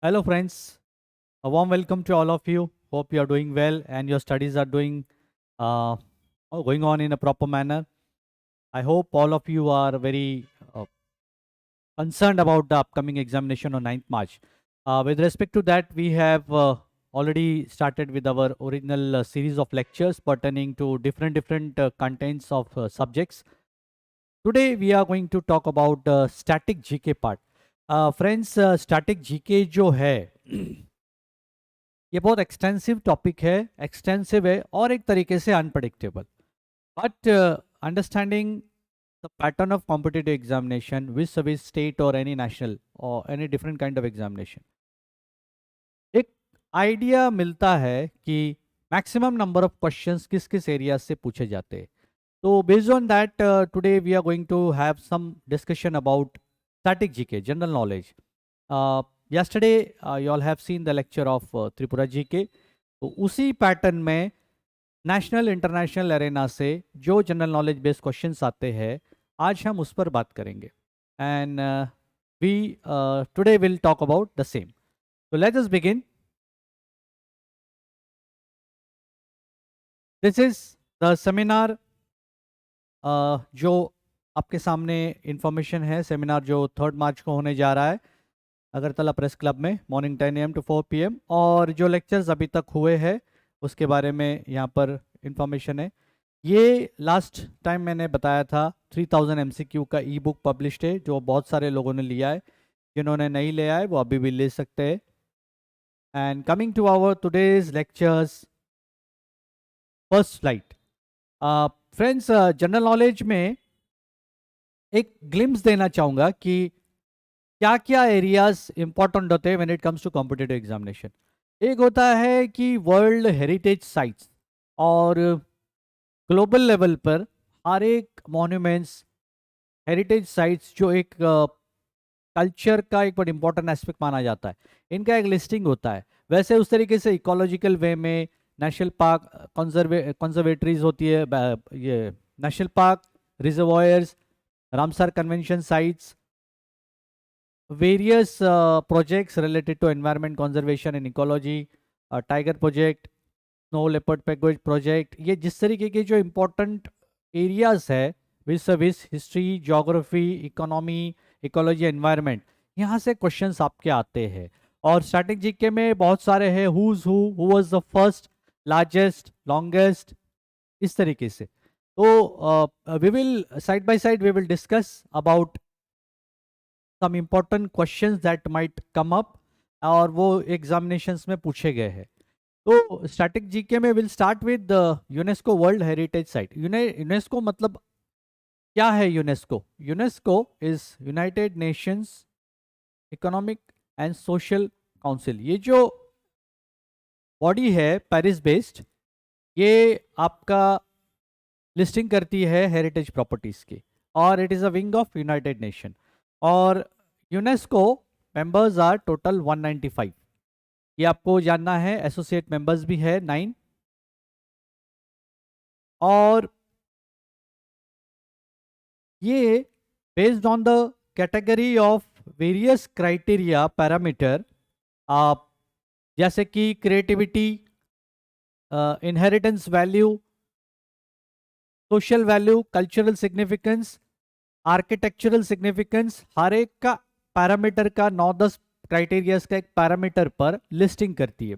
Hello, friends. A warm welcome to all of you. Hope you are doing well and your studies are doing uh, going on in a proper manner. I hope all of you are very concerned about the upcoming examination on 9th March. With respect to that, we have already started with our original series of lectures pertaining to different contents of subjects. Today, we are going to talk about static GK part. Friends, static GK जो है ये बहुत extensive topic है, extensive है और एक तरीके से unpredictable, but understanding the pattern of competitive examination with service state और एनी नेशनल और any different kind of examination, एक आइडिया मिलता है कि मैक्सिमम नंबर ऑफ क्वेश्चंस किस किस एरिया से पूछे जाते हैं. तो based on that today we are going to have some discussion about static GK general knowledge. yesterday you all have seen the lecture of Tripura GK. तो उसी पैटर्न में नेशनल इंटरनेशनल अरेना से जो जनरल नॉलेज बेस्ड क्वेश्चंस आते हैं, आज हम उस पर बात करेंगे. And we today will talk about the same. तो let us begin. This is the seminar जो आपके सामने इंफॉर्मेशन है. सेमिनार जो 3 मार्च को होने जा रहा है अगरतला प्रेस क्लब में मॉर्निंग 10 AM to 4 PM, और जो लेक्चर्स अभी तक हुए हैं उसके बारे में यहाँ पर इंफॉर्मेशन है. ये लास्ट टाइम मैंने बताया था 3000 MCQ का ई बुक पब्लिश्ड है जो बहुत सारे लोगों ने लिया है. जिन्होंने नहीं लिया है वो अभी भी ले सकते हैं. And coming to our today's lectures, first slide. Friends, general knowledge में एक ग्लिम्स देना चाहूँगा कि क्या क्या एरियाज इंपॉर्टेंट होते हैं when it comes to competitive examination. एक होता है कि वर्ल्ड हेरिटेज साइट्स, और ग्लोबल लेवल पर हर एक मॉन्यूमेंट्स, हेरिटेज साइट्स जो एक कल्चर का एक बहुत इंपॉर्टेंट एस्पेक्ट माना जाता है, इनका एक लिस्टिंग होता है. वैसे उस तरीके से इकोलॉजिकल वे में नेशनल पार्क, कंजर्वेटरीज होती है, ये national park, reservoirs, Ramsar convention sites, various projects related to environment conservation and ecology, tiger project, snow leopard peguage project. ये जिस तरीके के जो इम्पोर्टेंट एरियाज है with service history, geography, economy, ecology, environment, यहाँ से क्वेश्चंस आपके आते हैं. और स्टैटिक जीके में बहुत सारे हैं, who was the first, largest, longest, इस तरीके से. तो we will side by side we will discuss about some important questions that might come up और वो एग्जामिनेशंस में पूछे गए हैं. तो स्टैटिक जीके में will start with UNESCO world heritage site. UNESCO मतलब क्या है? UNESCO is United Nations economic and social council. ये जो बॉडी है पेरिस बेस्ड, ये आपका लिस्टिंग करती है हेरिटेज प्रॉपर्टीज की, और it is a wing of United nation. और यूनेस्को मेंबर्स आर टोटल 195. ये आपको जानना है. एसोसिएट मेंबर्स भी है 9. और ये based on the category of various criteria parameter, आप जैसे कि creativity, inheritance value, social value, cultural significance, architectural significance, हर एक का पैरामीटर का 9-10 क्राइटेरियाज का एक पैरामीटर पर लिस्टिंग करती है,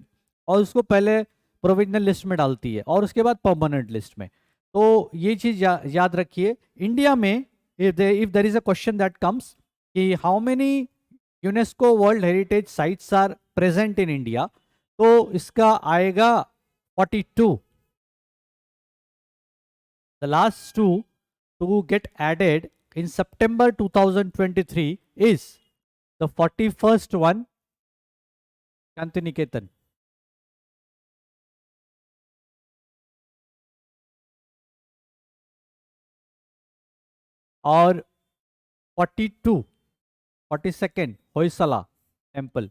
और उसको पहले प्रोविजनल लिस्ट में डालती है और उसके बाद परमानेंट लिस्ट में. तो ये चीज याद रखिए. इंडिया में if there is a question that comes कि how many UNESCO world heritage sites are present in India, तो इसका आएगा 42. The last two to get added in September 2023 is the 41st one, Shantiniketan. और 42nd Hoysala temple,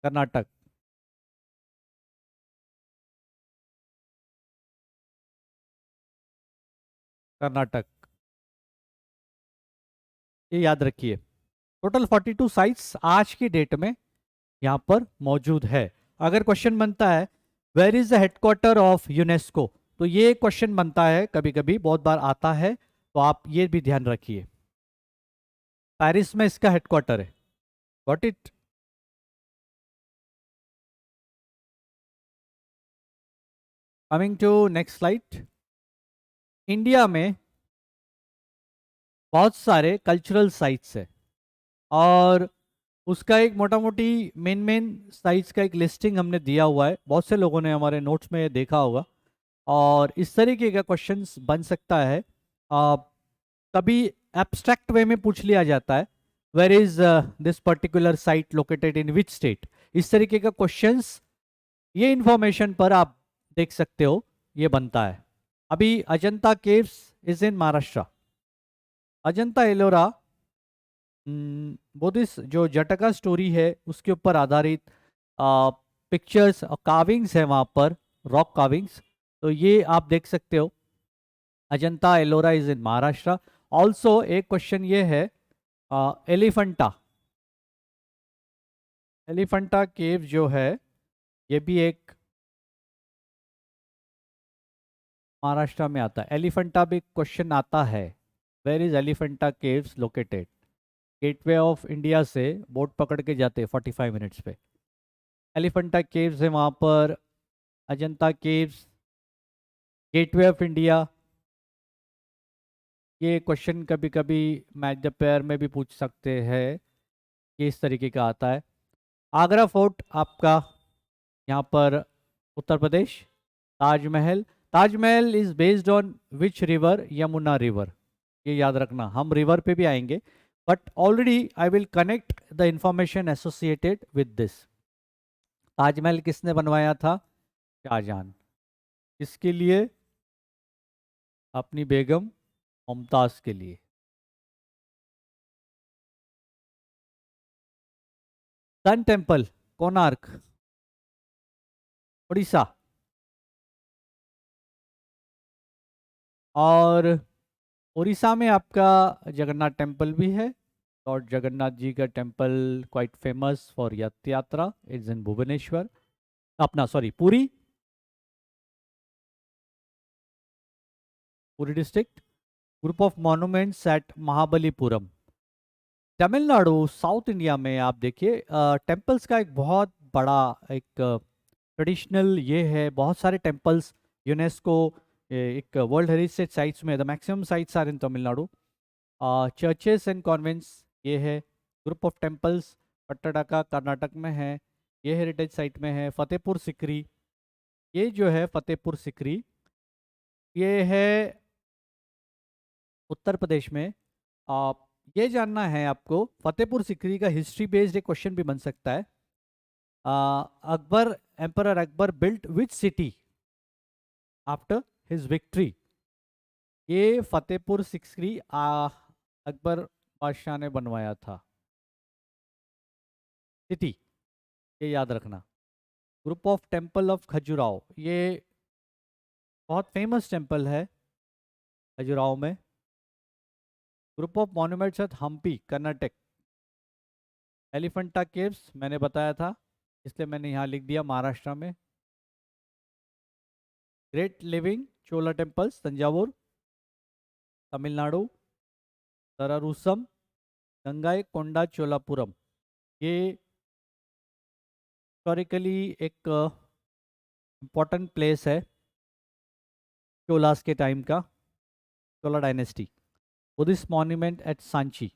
Karnataka. Karnataka, ये याद रखिए. Total 42 sites आज की डेट में यहाँ पर मौजूद है। अगर क्वेश्चन बनता है where is the headquarter of UNESCO, तो ये क्वेश्चन बनता है, कभी कभी बहुत बार आता है, तो आप ये भी ध्यान रखिए। पेरिस में इसका हेडक्वार्टर है। Got it. Coming to next slide. India में बहुत सारे कल्चरल साइट्स है, और उसका एक मोटा मोटी मेन मेन साइट्स का एक लिस्टिंग हमने दिया हुआ है। बहुत से लोगों ने हमारे नोट्स में ये देखा होगा, और इस तरीके का क्वेश्चंस बन सकता है। आ, कभी एब्स्ट्रैक्ट वे में पूछ लिया जाता है, where is this particular site located in which state. इस तरीके का क्वेश्चंस, ये इंफॉर्मेशन पर आप देख सकते हो, ये बनता है। अभी Ajanta caves is in Maharashtra. Ajanta Ellora Buddhist जो जटका स्टोरी है उसके ऊपर आधारित पिक्चर्स और काविंग्स है वहाँ पर, रॉक काविंग्स। तो ये आप देख सकते हो, Ajanta Ellora is in Maharashtra. Also एक क्वेश्चन ये है, एलिफेंटा, एलिफेंटा केव जो है, ये भी एक महाराष्ट्र में आता है। एलिफेंटा भी क्वेश्चन आता है, where is Elephanta caves located. Gateway of India से बोट पकड़ के जाते हैं 45 मिनट्स पे। एलिफेंटा केव्स है वहाँ पर, Ajanta caves, gateway of India. ये क्वेश्चन कभी कभी मैच द पेयर में भी पूछ सकते हैं, ये इस तरीके का आता है। आगरा फोर्ट आपका यहाँ पर Uttar Pradesh. Taj Mahal, Taj Mahal is based on which river, Yamuna river. ये याद रखना, हम रिवर पे भी आएंगे, but already I will connect the information associated with this. Taj Mahal किसने बनवाया था? शाहजहां। किसके लिए? अपनी बेगम मुमताज के लिए। Sun temple, Konark, Orissa. और उड़ीसा में आपका जगन्नाथ टेम्पल भी है, लॉर्ड जगन्नाथ जी का टेम्पल क्वाइट फेमस फॉर रथ यात्रा, इट्स इन भुवनेश्वर, अपना sorry Puri, Puri district. Group of monuments eight Mahabalipuram. Tamil Nadu south India में आप देखिए, टेम्पल्स का एक बहुत बड़ा एक ट्रेडिशनल ये है, बहुत सारे टेम्पल्स यूनेस्को एक वर्ल्ड हेरिटेज साइट्स में, the maximum sites are in Tamil Nadu. Churches and convents ये है। Group of temples Pattadakal Karnataka में है, ये हेरिटेज साइट में है। फतेहपुर सिकरी, ये जो है फतेहपुर सिकरी, ये है उत्तर प्रदेश में। आप ये जानना है आपको, फतेहपुर सिकरी का हिस्ट्री बेस्ड एक क्वेश्चन भी बन सकता है। Akbar, emperor Akbar built which city after his victory. ये फतेहपुर सिकरी अकबर बादशाह ने बनवाया था, सिटी, ये याद रखना। Group of temple of Khajuraho, ये बहुत फेमस टेम्पल है खजुराहो में। Group of monuments at Hampi, Karnataka. Elephanta caves मैंने बताया था, इसलिए मैंने यहाँ लिख दिया महाराष्ट्र में। ग्रेट लिविंग चोला टेम्पल्स, तंजावुर, तमिलनाडु। तरारूसम, गंगाई कोंडा चोलापुरम, ये हिस्टोरिकली एक इम्पॉर्टेंट प्लेस है चोलास के टाइम का, Chola dynasty. Buddhist monument at Sanchi,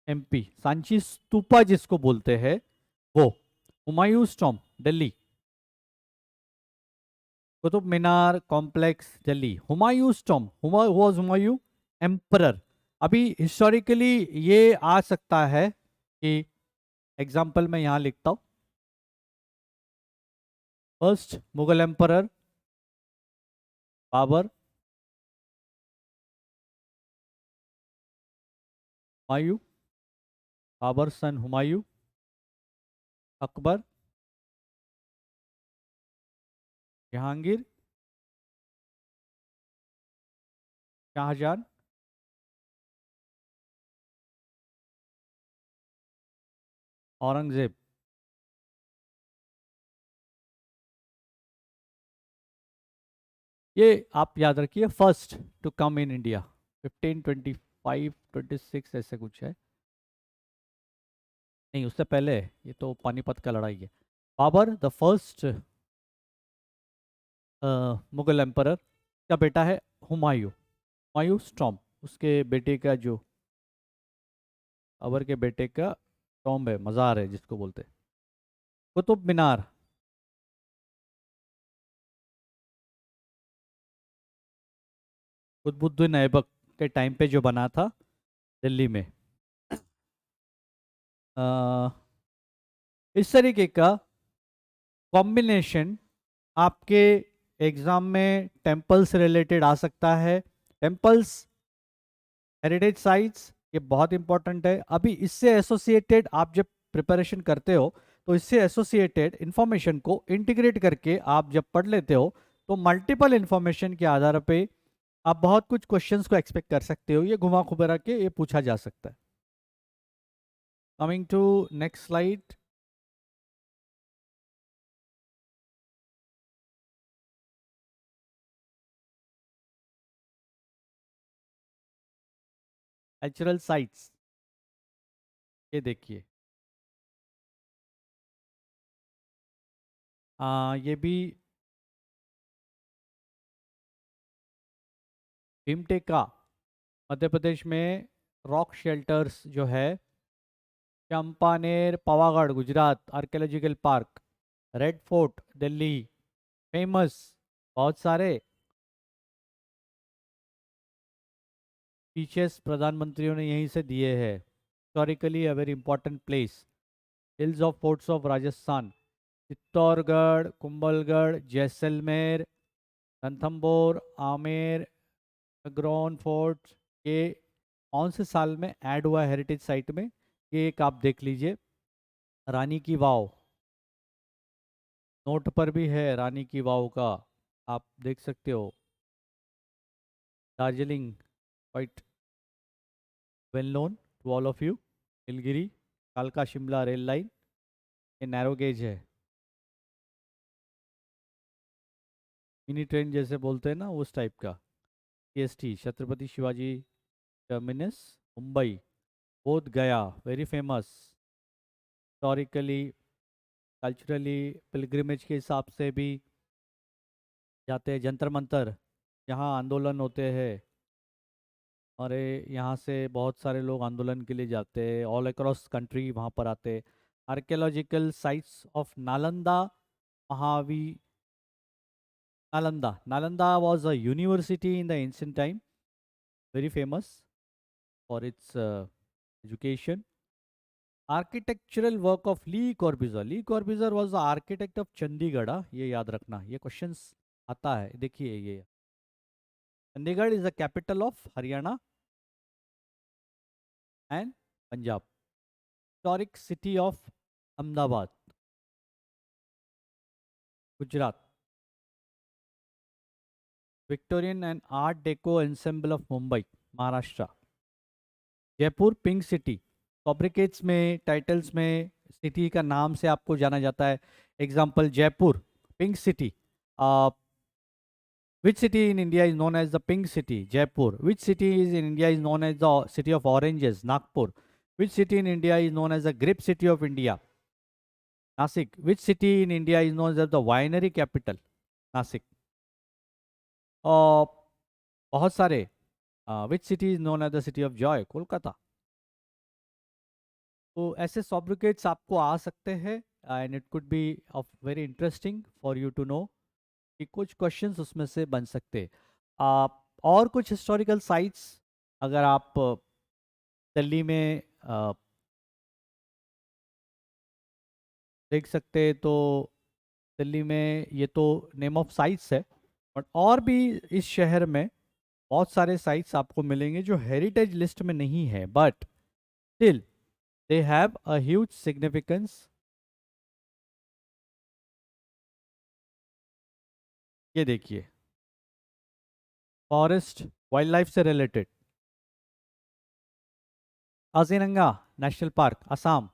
MP. Sanchi stupa जिसको बोलते हैं वो। Humayun tomb, Delhi. Qutub Minar complex, Delhi. Humayun tomb, Humayun emperor. अभी हिस्टोरिकली ये आ सकता है कि एग्जाम्पल मैं यहाँ लिखता हूँ। First Mughal emperor Babur, Humayun, Babur son Humayun, Akbar, Jahangir, Shah Jahan, Aurangzeb. ये आप याद रखिए, first to come in India, 1525 26 ऐसे कुछ है, नहीं उससे पहले है, ये तो पानीपत का लड़ाई है। Babur the first Mughal emperor का बेटा है हुमायूं, हुमायूं स्टॉम्ब, उसके बेटे का जो बाबर के बेटे का टॉम्ब है, मज़ार है जिसको बोलते हैं। कुतुब मीनार, कुतुबुद्दीन ऐबक के टाइम पे जो बना था दिल्ली में। अ, इस तरीके का कॉम्बिनेशन आपके एग्जाम में टेम्पल से रिलेटेड आ सकता है। टेम्पल्स, हेरिटेज साइट्स, ये बहुत इंपॉर्टेंट है। अभी इससे एसोसिएटेड आप जब प्रिपरेशन करते हो तो इससे एसोसिएटेड इंफॉर्मेशन को इंटीग्रेट करके आप जब पढ़ लेते हो तो मल्टीपल इंफॉर्मेशन के आधार पे आप बहुत कुछ क्वेश्चंस को एक्सपेक्ट कर सकते हो। ये घुमा खुबरा के ये पूछा जा सकता है। Coming to next slide. Cultural sites, ये देखिए, ये भी भीमटेका मध्य प्रदेश में, रॉक शेल्टर्स जो है, Champaner Pavagadh Gujarat archaeological park, red fort Delhi, famous बहुत सारे स्पीचेस प्रधानमंत्रियों ने यहीं से दिए हैं। Historically a very important place, hills of forts of Rajasthan, Chittorgarh, Kumbhalgarh, Jaisalmer, Ranthambore, Amer, grown fort, ये कौन से साल में ऐड हुआ है हेरिटेज साइट में, ये एक आप देख लीजिए। रानी की वाव, नोट पर भी है रानी की वाव का, आप देख सकते हो। Darjeeling, quite well known to all of you. Nilgiri, कालका शिमला रेल लाइन, ये नैरो गेज है, मिनी ट्रेन जैसे बोलते हैं ना उस टाइप का। CST Chhatrapati Shivaji terminus Mumbai, Bodh Gaya very famous, historically culturally pilgrimage के हिसाब से भी जाते हैं। जंतर मंतर, यहाँ आंदोलन होते हैं, और यहाँ से बहुत सारे लोग आंदोलन के लिए जाते हैं, ऑल अक्रॉस कंट्री वहाँ पर आते हैं। आर्कियोलॉजिकल साइट्स ऑफ नालंदा, महावी Nalanda, Nalanda was a university in the ancient time, very famous for its education. Architectural work of Lee Corbusier, Lee Corbusier was the architect of Chandigarh, ये याद रखना, ये क्वेश्चंस आता है। देखिए ये Chandigarh is the capital of Haryana and Punjab, historic city of Ahmedabad Gujarat, Victorian and art deco ensemble of Mumbai Maharashtra, Jaipur pink city, फॉब्रिकेट्स में टाइटल्स में सिटी का नाम से आपको जाना जाता है। Example Jaipur pink city, which city in India is known as the pink city? Jaipur. Which city is in India is known as the city of oranges? Nagpur. Which city in India is known as the grape city of India? Nasik. Which city in India is known as the winery capital? Nasik. और बहुत सारे, which city is known as the city of joy? Kolkata. तो ऐसे sobriquets आपको आ सकते हैं, and it could be of very interesting for you to know कि कुछ क्वेश्चंस उसमें से बन सकते हैं। आप और कुछ हिस्टोरिकल साइट्स अगर आप दिल्ली में देख सकते हैं तो दिल्ली में ये तो नेम ऑफ साइट्स है, बट और भी इस शहर में बहुत सारे साइट्स आपको मिलेंगे जो हेरिटेज लिस्ट में नहीं है, but still they have a huge significance. ये देखिए, फॉरेस्ट वाइल्ड लाइफ से related, Kaziranga national park Assam,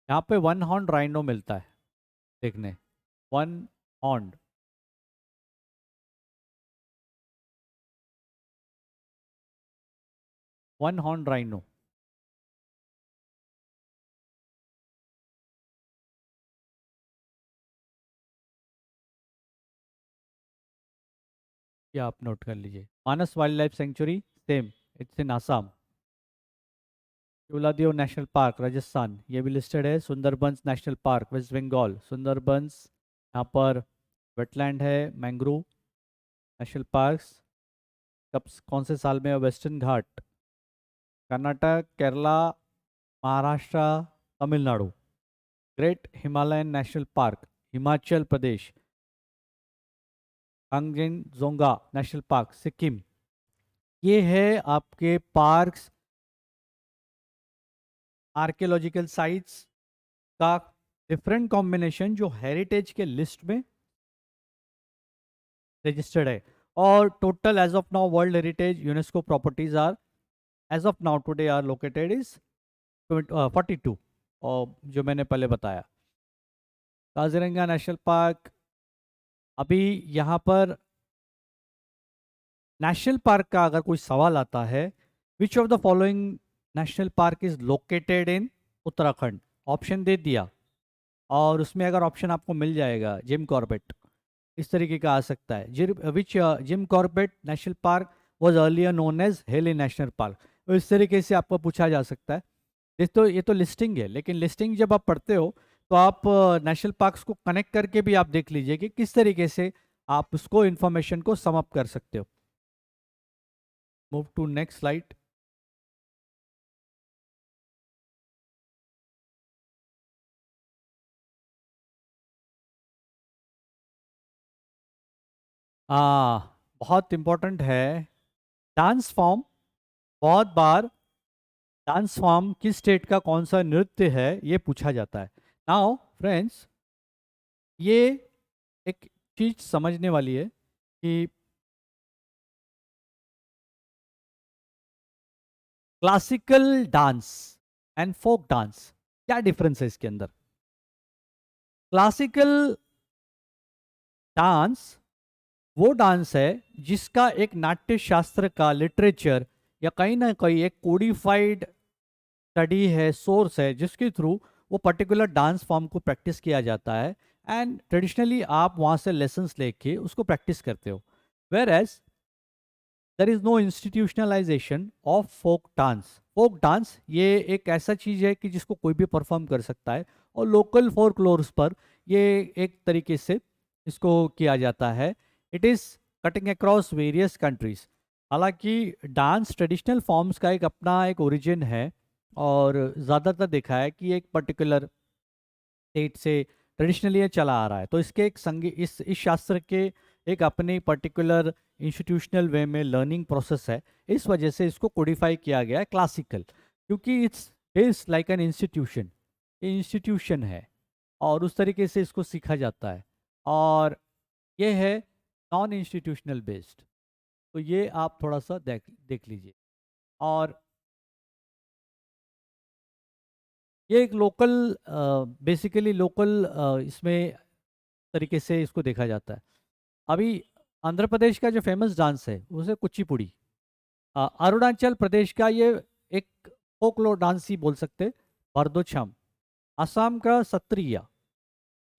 यहाँ पे वन हॉर्न राइनो मिलता है देखने, one horn. One horn rhino. ये आप नोट कर लीजिए। Manas wild life sanctuary, same, it's in Assam. Keoladeo national park Rajasthan, ये भी लिस्टेड है। सुंदरबंस नेशनल पार्क वेस्ट बंगाल, सुंदरबंस यहाँ पर वेटलैंड है। मैंग्रोव नेशनल पार्क्स कब कौन से साल में है? Western Ghat, Karnataka, Kerala, Maharashtra, Tamil Nadu. Great Himalayan national park Himachal Pradesh, Kangchenjunga national park Sikkim. ये है आपके पार्क्स, आर्कियोलॉजिकल साइट्स का डिफरेंट कॉम्बिनेशन जो हेरिटेज के लिस्ट में रजिस्टर्ड है। और total as of now world heritage UNESCO properties are as of now today are located is 42, और जो मैंने पहले बताया। काजीरंगा नेशनल पार्क, अभी यहाँ पर नेशनल पार्क का अगर कोई सवाल आता है, which of the following national park is located in Uttarakhand, option दे दिया, और उसमें अगर ऑप्शन आपको मिल जाएगा जिम कॉर्बेट, इस तरीके का आ सकता है। Which Jim Corbett national park was earlier known as Hailey national park, तो इस तरीके से आपको पूछा जा सकता है। ये तो लिस्टिंग है, लेकिन लिस्टिंग जब आप पढ़ते हो तो आप नेशनल पार्क्स को कनेक्ट करके भी आप देख लीजिए कि किस तरीके से आप उसको इंफॉर्मेशन को सम अप कर सकते हो। Move to next slide. बहुत इंपॉर्टेंट है डांस फॉर्म। बहुत बार डांस फॉर्म किस स्टेट का कौन सा नृत्य है ये पूछा जाता है। नाउ फ्रेंड्स, ये एक चीज समझने वाली है कि classical dance and folk dance, क्या डिफरेंस है इसके अंदर। क्लासिकल डांस वो डांस है जिसका एक नाट्य शास्त्र का लिटरेचर या कहीं ना कहीं एक कोडिफाइड स्टडी है, सोर्स है, जिसके थ्रू वो पर्टिकुलर डांस फॉर्म को प्रैक्टिस किया जाता है। एंड ट्रेडिशनली आप वहाँ से लेसन्स लेके उसको प्रैक्टिस करते हो। Whereas there is no institutionalisation of folk dance. Folk dance ये एक ऐसा चीज है कि जिसको कोई भी परफॉर्म कर सकता है, और लोकल फोकलोर्स पर ये एक तरीके से इसको किया जाता है। It is cutting across various countries. हालांकि डांस ट्रेडिशनल फॉर्म्स का एक अपना एक ओरिजिन है, और ज़्यादातर देखा है कि एक पर्टिकुलर स्टेट से ट्रेडिशनली ये चला आ रहा है। तो इसके एक संगीत इस शास्त्र के एक अपने पर्टिकुलर इंस्टीट्यूशनल वे में लर्निंग प्रोसेस है। इस वजह से इसको कोडिफाई किया गया है क्लासिकल, क्योंकि it's based like an institution, ये इंस्टीट्यूशन है और उस तरीके से इसको सीखा जाता है। और ये है नॉन इंस्टीट्यूशनल बेस्ड। तो ये आप थोड़ा सा देख लीजिए। और ये एक लोकल, बेसिकली लोकल इसमें तरीके से इसको देखा जाता है। अभी आंध्र प्रदेश का जो फेमस डांस है उसे कुचिपुड़ी। अरुणाचल प्रदेश का ये एक फोकलोर डांस ही बोल सकते, भरदोछम। असम का सत्रिया।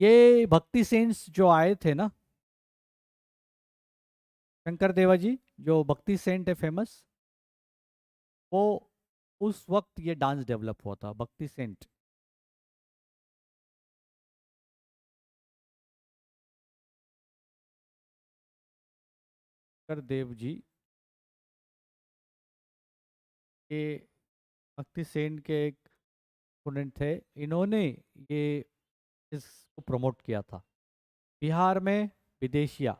ये भक्ति सेंस जो आए थे ना, शंकर देवा जी, जो भक्ति सेंट है फेमस, वो उस वक्त ये डांस डेवलप हुआ था, भक्ति सेंट। शंकर देव जी के भक्ति सेन के एक स्टूडेंट थे, इन्होंने ये इसको प्रमोट किया था। बिहार में विदेशिया,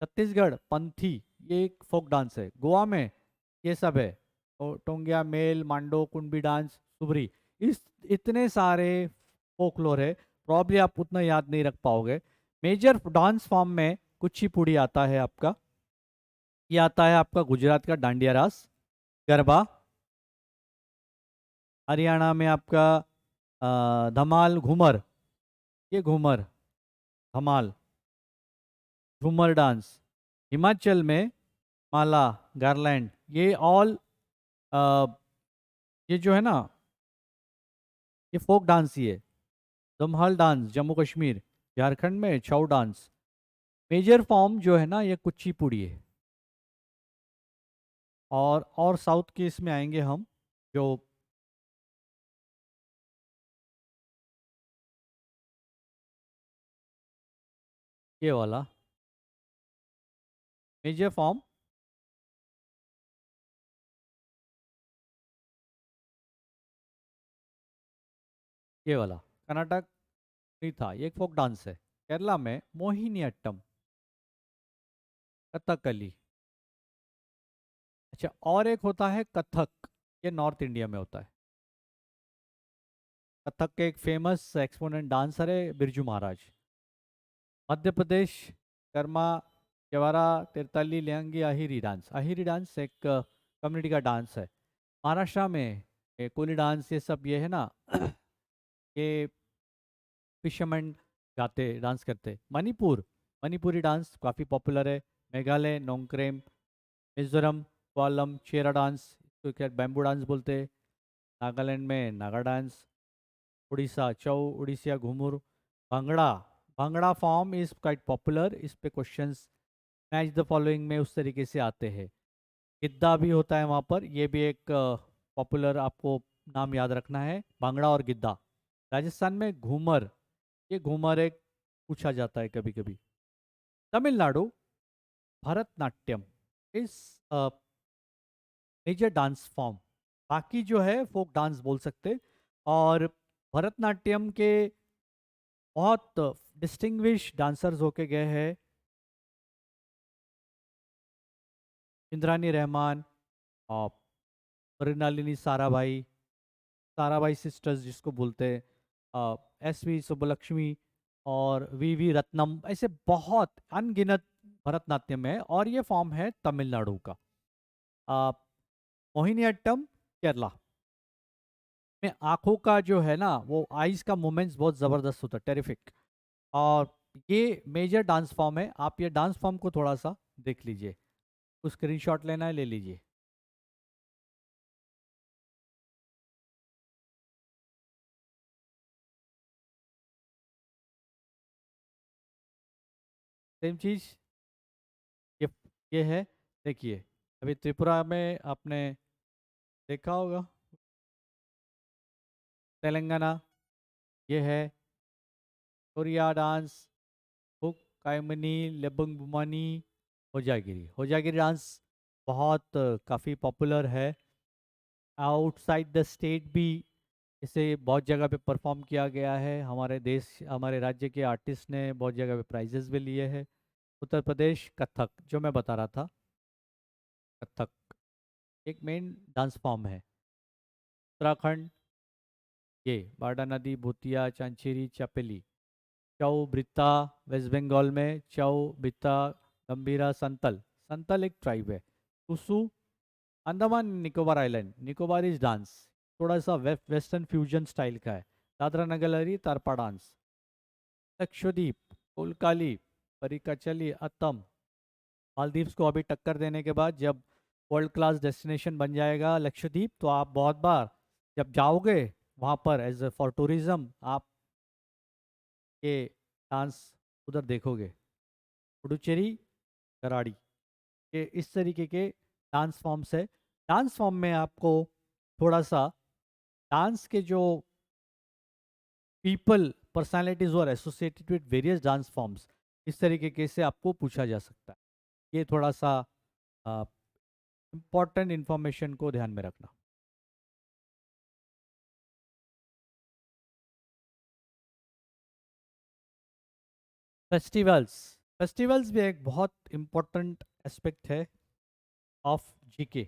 छत्तीसगढ़ पंथी, ये एक फोक डांस है। गोवा में ये सब है, टोंगिया, मेल, मांडो, कुंबी डांस, सुबरी। इस इतने सारे फोकलोर है, प्रॉब्ली आप उतना याद नहीं रख पाओगे। मेजर डांस फॉर्म में कुचिपुड़ी आता है आपका, ये आता है आपका गुजरात का डांडिया रास। गरबा, हरियाणा में आपका धमाल, घूमर, ये घूमर, धमाल, झूमर डांस। हिमाचल में माला, गारलैंड, ये ऑल ये जो है ना, ये फोक डांस ही है। दमहल डांस जम्मू कश्मीर, झारखंड में छऊ डांस। मेजर फॉर्म जो है ना, ये कुचिपुड़ी है। और साउथ के इसमें आएंगे हम, जो ये वाला मेजर फॉर्म, ये वाला कर्नाटक नहीं था, ये एक फोक डांस है। केरला में मोहिनी अट्टम, कथकली। अच्छा, और एक होता है कथक, ये नॉर्थ इंडिया में होता है। कथक के एक फेमस एक्सपोनेंट डांसर है बिरजू महाराज। मध्य प्रदेश, कर्मा, जवारा, तिरताली, लियांगी, आहिरी डांस। आहिरी डांस एक कम्युनिटी का डांस है। महाराष्ट्र में ये कोली डांस, ये सब ये है ना ये फिशरमैन गाते डांस करते। मणिपुर, मणिपुरी डांस काफ़ी पॉपुलर है। मेघालय नोंगक्रेम, मिजोरम कोलम चेरा डांस, तो क्या बैम्बू डांस बोलते हैं। नागालैंड में नागा डांस। उड़ीसा चौ, उड़ीसिया Ghumura. Bhangra, Bhangra form is quite popular. इस पे क्वेश्चंस मैच द फॉलोइंग में उस तरीके से आते हैं। गिद्दा भी होता है वहाँ पर, ये भी एक पॉपुलर, आपको नाम याद रखना है, भांगड़ा और गिद्दा। राजस्थान में घूमर, ये घूमर एक पूछा जाता है कभी कभी। तमिलनाडु, भरतनाट्यम इस मेजर डांस फॉर्म। बाकी जो है फोक डांस बोल सकते। और भरतनाट्यम के बहुत डिस्टिंग्विश डांसर्स होके गए हैं। इंद्रानी रहमान और मृणालिनी साराभाई, साराभाई सिस्टर्स जिसको बोलते हैं, एस वी सुब्बलक्ष्मी और वी रत्नम, ऐसे बहुत अनगिनत भरतनाट्यम है। और ये फॉर्म है तमिलनाडु का। अ, मोहिनीअट्टम केरला में आंखों का जो है ना, वो आईज का मूवमेंट्स बहुत ज़बरदस्त होता है, टेरिफिक। और ये मेजर डांस फॉर्म है। आप ये डांस फॉर्म को थोड़ा सा देख लीजिए, कुछ स्क्रीनशॉट लेना है ले लीजिए। सेम चीज़ ये ये है। देखिए, अभी त्रिपुरा में आपने देखा होगा, तेलंगाना ये है। कोरिया डांस, हुक, कायमनी, लेबंग बुमानी, होजागिरी। होजागिरी डांस बहुत काफ़ी पॉपुलर है। आउटसाइड द स्टेट भी इसे बहुत जगह पे परफॉर्म किया गया है। हमारे देश, हमारे राज्य के आर्टिस्ट ने बहुत जगह पे प्राइजेस भी लिए हैं। उत्तर प्रदेश कथक, जो मैं बता रहा था, कथक एक मेन डांस फॉर्म है। उत्तराखंड, ये बारडा नदी, भूतिया, चांचेरी, चपेली। चौ ब्रिता, वेस्ट बंगाल में चौ ब्रिता, गंभीरा, संतल। संतल एक ट्राइब है। Tusu, Andaman Nicobar island, Nicobarese dance, थोड़ा सा वेस्टर्न फ्यूजन स्टाइल का है। दादरा नगर हवेली तारपा डांस। लक्षद्वीप, कोलकाली, परिकाचली, अतम। मालदीव्स को अभी टक्कर देने के बाद जब वर्ल्ड क्लास डेस्टिनेशन बन जाएगा लक्षद्वीप, तो आप बहुत बार जब जाओगे वहाँ पर एज फॉर टूरिज्म, आप ये डांस उधर देखोगे। पुडुचेरी, कराड़ी, ये इस तरीके के डांस फॉर्म्स है। डांस फॉर्म में आपको थोड़ा सा डांस के जो पीपल पर्सनालिटीज और associated with various dance forms, इस तरीके के से आपको पूछा जा सकता है। ये थोड़ा सा इम्पॉर्टेंट इंफॉर्मेशन को ध्यान में रखना। फेस्टिवल्स, फेस्टिवल्स भी एक बहुत इम्पोर्टेंट एस्पेक्ट है ऑफ जीके।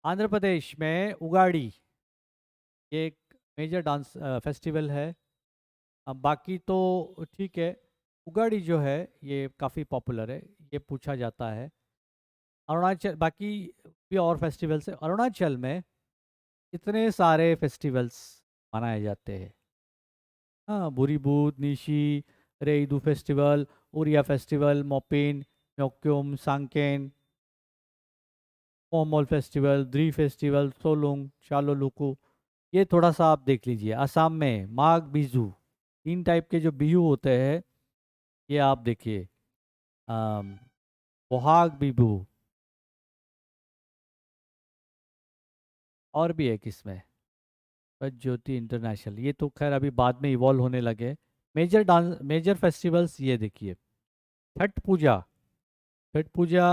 आंध्र प्रदेश में उगाड़ी, ये एक मेजर डांस फेस्टिवल है। अब बाकी तो ठीक है। उगाड़ी जो है ये काफ़ी पॉपुलर है, ये पूछा जाता है। अरुणाचल, बाकी भी और फेस्टिवल्स है। अरुणाचल में इतने सारे फेस्टिवल्स मनाए जाते हैं। हाँ, बुरी बूद, निशी, रेईदू फेस्टिवल, उरिया फेस्टिवल, मोपिन, म्योक्युम, सांकेन, मोमोल फेस्टिवल, द्री फेस्टिवल, सोलुंग, चालोलुकु, ये थोड़ा सा आप देख लीजिए। असम में माघ बिजू, 3 टाइप के जो बिहू होते हैं, ये आप देखिए। अम, बोहाग बिहू, और भी है किसमें, बस ज्योति इंटरनेशनल, ये तो खैर अभी बाद में इवॉल्व होने लगे। मेजर डांस, मेजर फेस्टिवल्स ये देखिए। छठ पूजा, छठ पूजा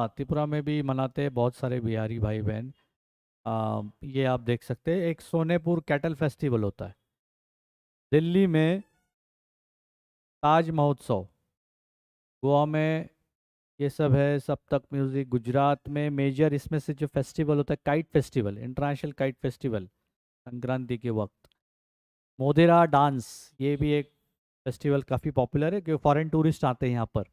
त्रिपुरा में भी मनाते हैं बहुत सारे बिहारी भाई बहन। ये आप देख सकते हैं, एक सोनेपुर कैटल फेस्टिवल होता है। दिल्ली में ताज महोत्सव, गोवा में ये सब है, सप्तक म्यूजिक। गुजरात में मेजर इसमें से जो फेस्टिवल होता है, kite festival, international kite festival, Sankranti के वक्त। मोदेरा डांस, ये भी एक फेस्टिवल काफ़ी पॉपुलर है क्योंकि फॉरेन टूरिस्ट आते हैं यहाँ पर।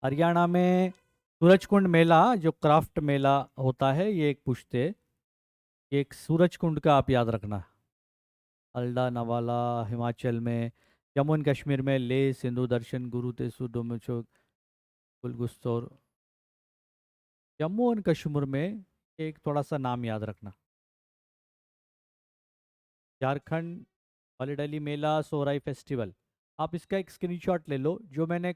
हरियाणा में सूरजकुंड मेला, जो क्राफ्ट मेला होता है, ये एक पूछते हैं। ये एक सूरजकुंड का आप याद रखना। अल्डा नवाला हिमाचल में, जम्मू एंड कश्मीर में ले सिंधु दर्शन गुरु तेसु डोमचो गुलगुस्तौर। जम्मू एंड कश्मीर में एक थोड़ा सा नाम याद रखना। झारखंड हॉलीडली मेला सोराई फेस्टिवल। आप इसका एक स्क्रीनशॉट ले लो, जो मैंने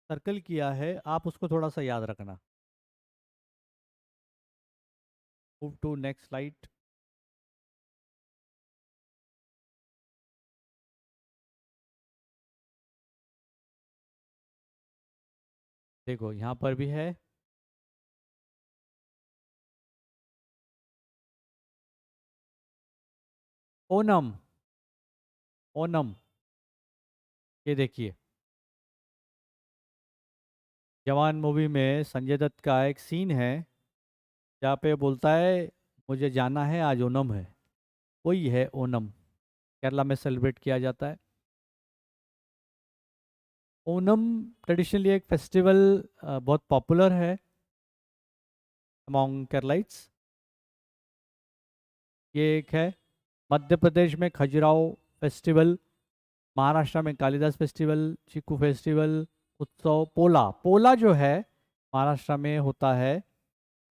सर्कल किया है आप उसको थोड़ा सा याद रखना। Move to next slide. देखो यहाँ पर भी है। ओनम, ओनम, ये देखिए। जवान मूवी में संजय दत्त का एक सीन है जहाँ पे बोलता है मुझे जाना है, आज ओनम है। वही है ओनम, केरला में सेलिब्रेट किया जाता है। ओनम ट्रेडिशनली एक फेस्टिवल बहुत पॉपुलर है अमॉन्ग केरलाइट्स। ये एक है। मध्य प्रदेश में खजुराहो फेस्टिवल, महाराष्ट्र में कालिदास फेस्टिवल, चिक्कू फेस्टिवल, उत्सव। पोला, पोला जो है महाराष्ट्र में होता है।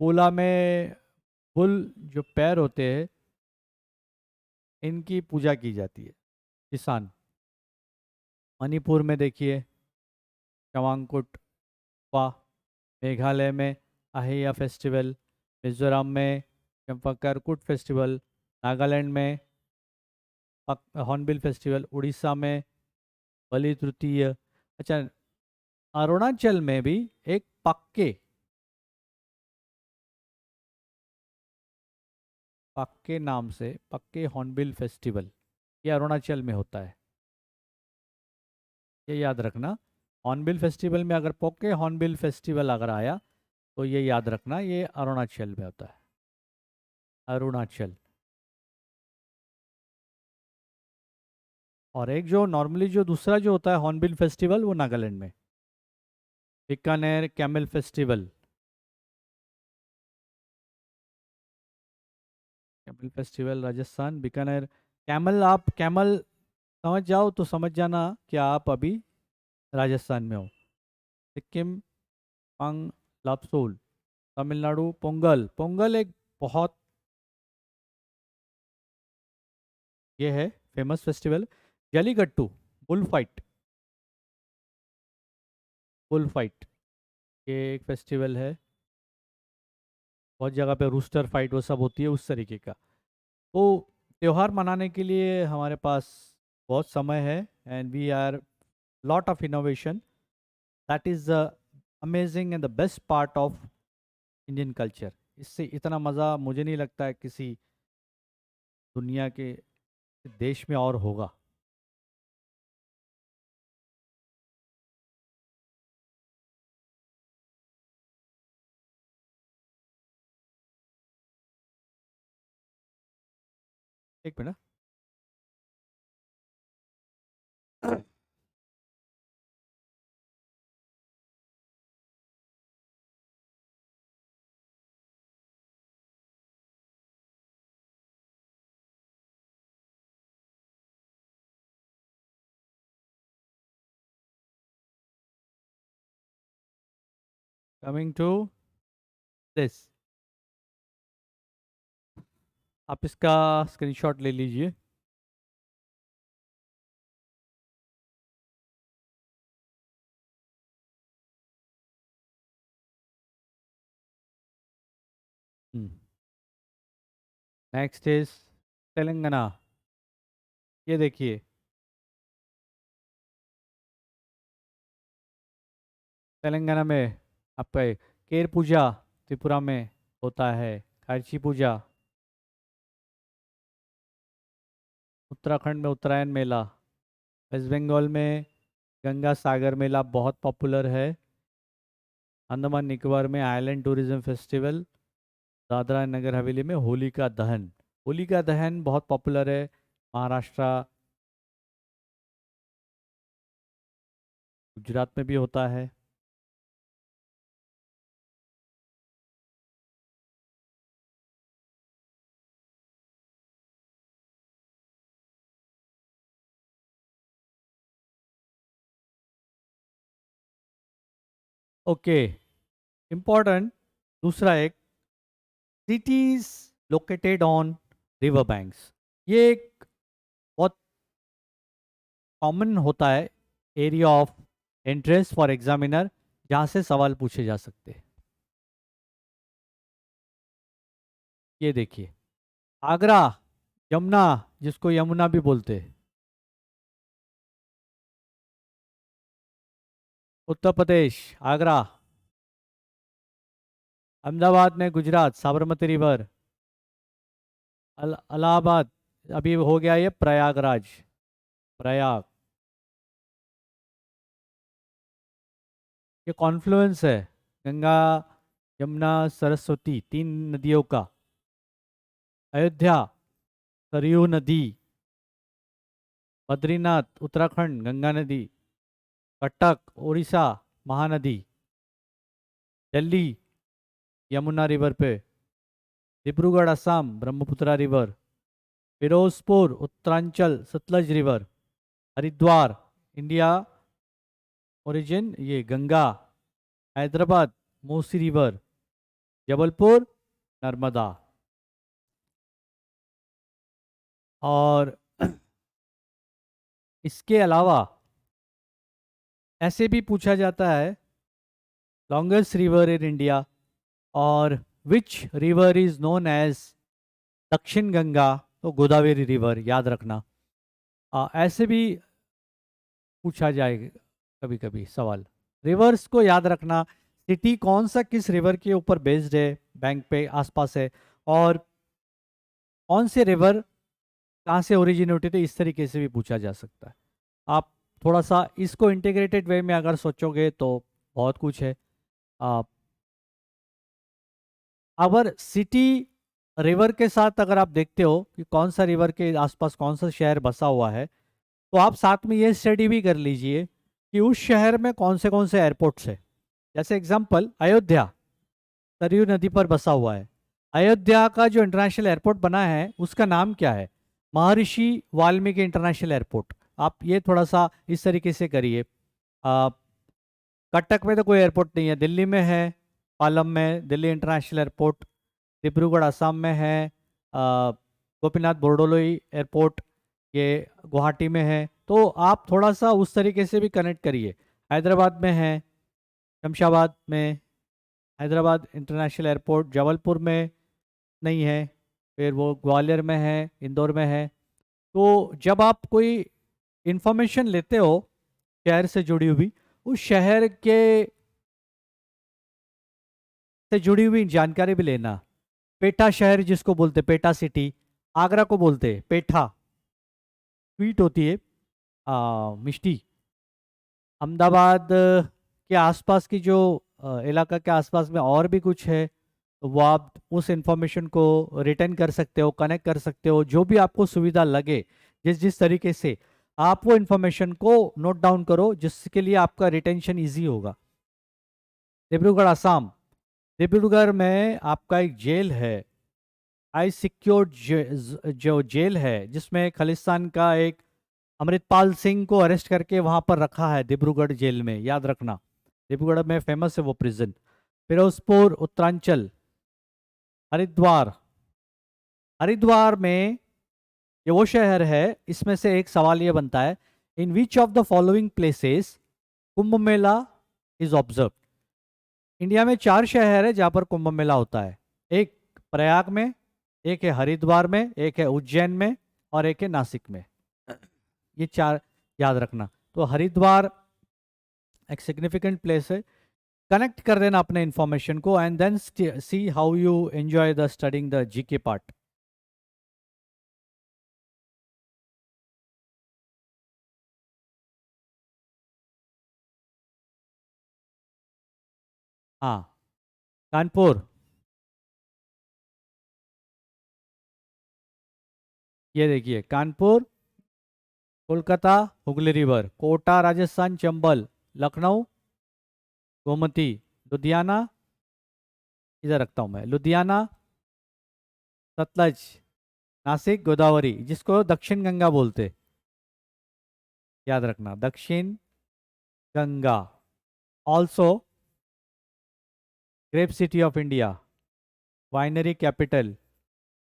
पोला में बुल जो पैर होते हैं, इनकी पूजा की जाती है। किसान। मणिपुर में देखिए चवांगकुट वा। मेघालय में अहिया फेस्टिवल। मिजोरम में चंपाकारकुट फेस्टिवल। नागालैंड में हॉर्नबिल फेस्टिवल। उड़ीसा में बलि तृतीय। अच्छा, अरुणाचल में भी एक पक्के, पक्के नाम से पक्के हॉर्नबिल फेस्टिवल, ये अरुणाचल में होता है। ये याद रखना। हॉर्नबिल फेस्टिवल में अगर पोके हॉर्नबिल फेस्टिवल अगर आया तो ये याद रखना, ये अरुणाचल में होता है। अरुणाचल। और एक जो नॉर्मली जो दूसरा जो होता है हॉर्नबिल फेस्टिवल, वो नागालैंड में। Bikaner camel festival. Camel festival Rajasthan, Bikaner. Camel, आप कैमल समझ जाओ तो समझ जाना कि आप अभी राजस्थान में हो। सिक्किम पंग लापसोल। तमिलनाडु पोंगल, पोंगल एक बहुत ये है famous festival. Jallikattu, bull fight, bull fight, ये एक फेस्टिवल है। बहुत जगह पे रूस्टर फाइट वो सब होती है उस तरीके का। तो त्यौहार मनाने के लिए हमारे पास बहुत समय है, and we are lot of innovation. That is the amazing and the best part of Indian culture. इससे इतना मज़ा मुझे नहीं लगता है किसी दुनिया के देश में और होगा। एक मिनट। कमिंग टू दिस, आप इसका स्क्रीनशॉट ले लीजिए। Next is Telangana. ये देखिए, तेलंगाना में आपका केर पूजा त्रिपुरा में होता है। कार्ची पूजा उत्तराखंड में उत्तरायण मेला। वेस्ट बंगाल में गंगा सागर मेला बहुत पॉपुलर है। अंडमान निकोबार में island tourism festival. Dadra and Nagar Haveli में होलिका दहन। होलिका दहन बहुत पॉपुलर है, महाराष्ट्र गुजरात में भी होता है। ओके, इम्पोर्टेंट दूसरा एक, cities located on river banks. ये एक बहुत कॉमन होता है area of interest for examiner, जहाँ से सवाल पूछे जा सकते हैं। ये देखिए, आगरा, यमुना, जिसको यमुना भी बोलते हैं। उत्तर प्रदेश, आगरा। अहमदाबाद में गुजरात, साबरमती रिवर। इलाहाबाद, अभी हो गया ये प्रयागराज, प्रयाग। ये कॉन्फ्लुएंस है गंगा यमुना सरस्वती तीन नदियों का। अयोध्या, सरयू नदी। बद्रीनाथ, उत्तराखंड, गंगा नदी। कटक, उड़ीसा, महानदी। दिल्ली, यमुना रिवर पे। Dibrugarh, Assam, Brahmaputra river. Firozpur, Uttaranchal, Sutlej river. Haridwar, India origin ये गंगा। हैदराबाद, मूसी रिवर। जबलपुर, नर्मदा। और इसके अलावा ऐसे भी पूछा जाता है, लॉन्गेस्ट रिवर इन इंडिया और which river is known as Dakshin Ganga, तो गोदावरी रिवर, याद रखना। ऐसे भी पूछा जाएगा कभी कभी सवाल। रिवर्स को याद रखना, सिटी कौन सा किस रिवर के ऊपर बेस्ड है, बैंक पे आसपास है, और कौन से रिवर कहाँ से ओरिजिनेट थे, इस तरीके से भी पूछा जा सकता है। आप थोड़ा सा इसको इंटीग्रेटेड वे में अगर सोचोगे तो बहुत कुछ है। आप अगर सिटी रिवर के साथ अगर आप देखते हो कि कौन सा रिवर के आसपास कौन सा शहर बसा हुआ है, तो आप साथ में ये स्टडी भी कर लीजिए कि उस शहर में कौन से एयरपोर्ट्स है। जैसे एग्जांपल, अयोध्या सरयू नदी पर बसा हुआ है। अयोध्या का जो इंटरनेशनल एयरपोर्ट बना है उसका नाम क्या है? महर्षि वाल्मीकि इंटरनेशनल एयरपोर्ट। आप ये थोड़ा सा इस तरीके से करिए। कटक में तो कोई एयरपोर्ट नहीं है, दिल्ली में है, पालम में दिल्ली इंटरनेशनल एयरपोर्ट। डिब्रूगढ़ असम में है, गोपीनाथ बोरडोलोई एयरपोर्ट ये गुवाहाटी में है। तो आप थोड़ा सा उस तरीके से भी कनेक्ट करिए। हैदराबाद में है, शमशाबाद में हैदराबाद इंटरनेशनल एयरपोर्ट। जबलपुर में नहीं है, फिर वो ग्वालियर में है, इंदौर में है। तो जब आप कोई इंफॉर्मेशन लेते हो शहर से जुड़ी हुई, उस शहर के से जुड़ी हुई जानकारी भी लेना। पेठा शहर जिसको बोलते, पेठा सिटी, आगरा को बोलते पेठा, स्वीट होती है मिष्टी। अहमदाबाद के आसपास की जो इलाका के आसपास में और भी कुछ है, तो वो आप उस इंफॉर्मेशन को रिटर्न कर सकते हो, कनेक्ट कर सकते हो, जो भी आपको सुविधा लगे। जिस जिस तरीके से आप वो इंफॉर्मेशन को नोट डाउन करो, जिसके लिए आपका रिटेंशन इजी होगा। डिब्रूगढ़ असम, डिब्रूगढ़ में आपका एक जेल है, आई सिक्योर जो जेल है, जिसमें खालिस्तान का एक अमृतपाल सिंह को अरेस्ट करके वहां पर रखा है डिब्रूगढ़ जेल में, याद रखना। डिब्रूगढ़ में फेमस है वो प्रिजन। फिरोजपुर, उत्तरांचल। हरिद्वार, हरिद्वार में ये वो शहर है, इसमें से एक सवाल ये बनता है, in which of the following places Kumbh Mela is observe. India में 4 शहर है जहाँ पर कुंभ मेला होता है। एक प्रयाग में, एक है हरिद्वार में, एक है उज्जैन में, और एक है नासिक में। ये 4 याद रखना। तो हरिद्वार एक सिग्निफिकेंट प्लेस है। कनेक्ट कर देना अपने इंफॉर्मेशन को and then see how you enjoy the studying the GK part. हाँ, कानपुर, ये देखिए कानपुर, कोलकाता हुगली रिवर, कोटा राजस्थान चंबल, लखनऊ गोमती, लुधियाना, इधर रखता हूँ मैं, लुधियाना सतलज, नासिक गोदावरी, जिसको दक्षिण गंगा बोलते, याद रखना Dakshin Ganga. Also grape city of India, winery capital,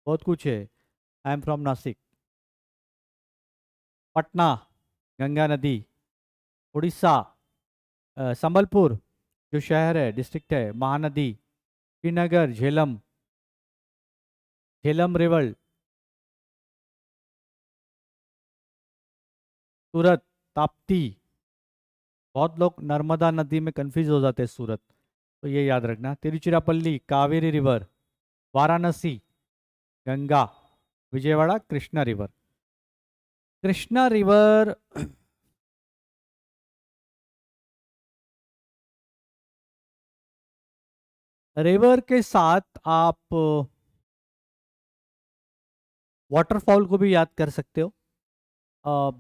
बहुत कुछ है। I am from Nashik. Patna Ganga नदी, उड़ीसा संबलपुर जो शहर है डिस्ट्रिक्ट है महानदी, श्रीनगर झेलम, झेलम रिवर, सूरत ताप्ती, बहुत लोग नर्मदा नदी में कंफ्यूज हो जाते हैं सूरत, तो ये याद रखना। Tiruchirappalli Kaveri river, Varanasi Ganga, Vijayawada Krishna river. Krishna river river के साथ आप वाटरफॉल को भी याद कर सकते हो।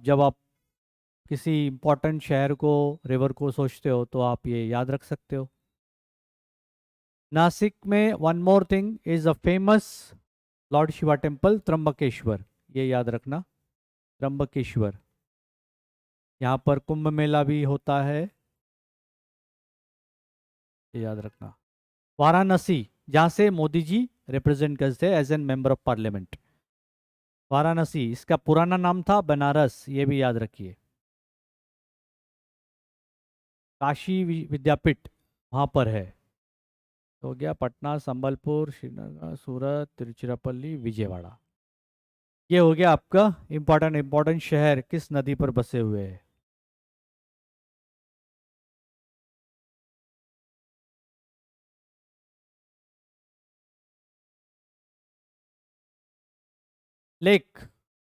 जब आप किसी इंपॉर्टेंट शहर को, रिवर को सोचते हो तो आप ये याद रख सकते हो। नासिक में one more thing is a famous Lord Shiva temple Trimbakeshwar, ये याद रखना त्र्यंबकेश्वर। यहाँ पर कुंभ मेला भी होता है, ये याद रखना। वाराणसी जहाँ से मोदी जी रिप्रेजेंट करते हैं as an member of parliament. Varanasi इसका पुराना नाम था बनारस, ये भी याद रखिए। काशी विद्यापीठ वहाँ पर है। तो हो गया पटना, संबलपुर, श्रीनगर, सूरत, तिरुचिरापल्ली, विजयवाड़ा। ये हो गया आपका इम्पोर्टेंट इम्पोर्टेंट शहर किस नदी पर बसे हुए हैं। लेक,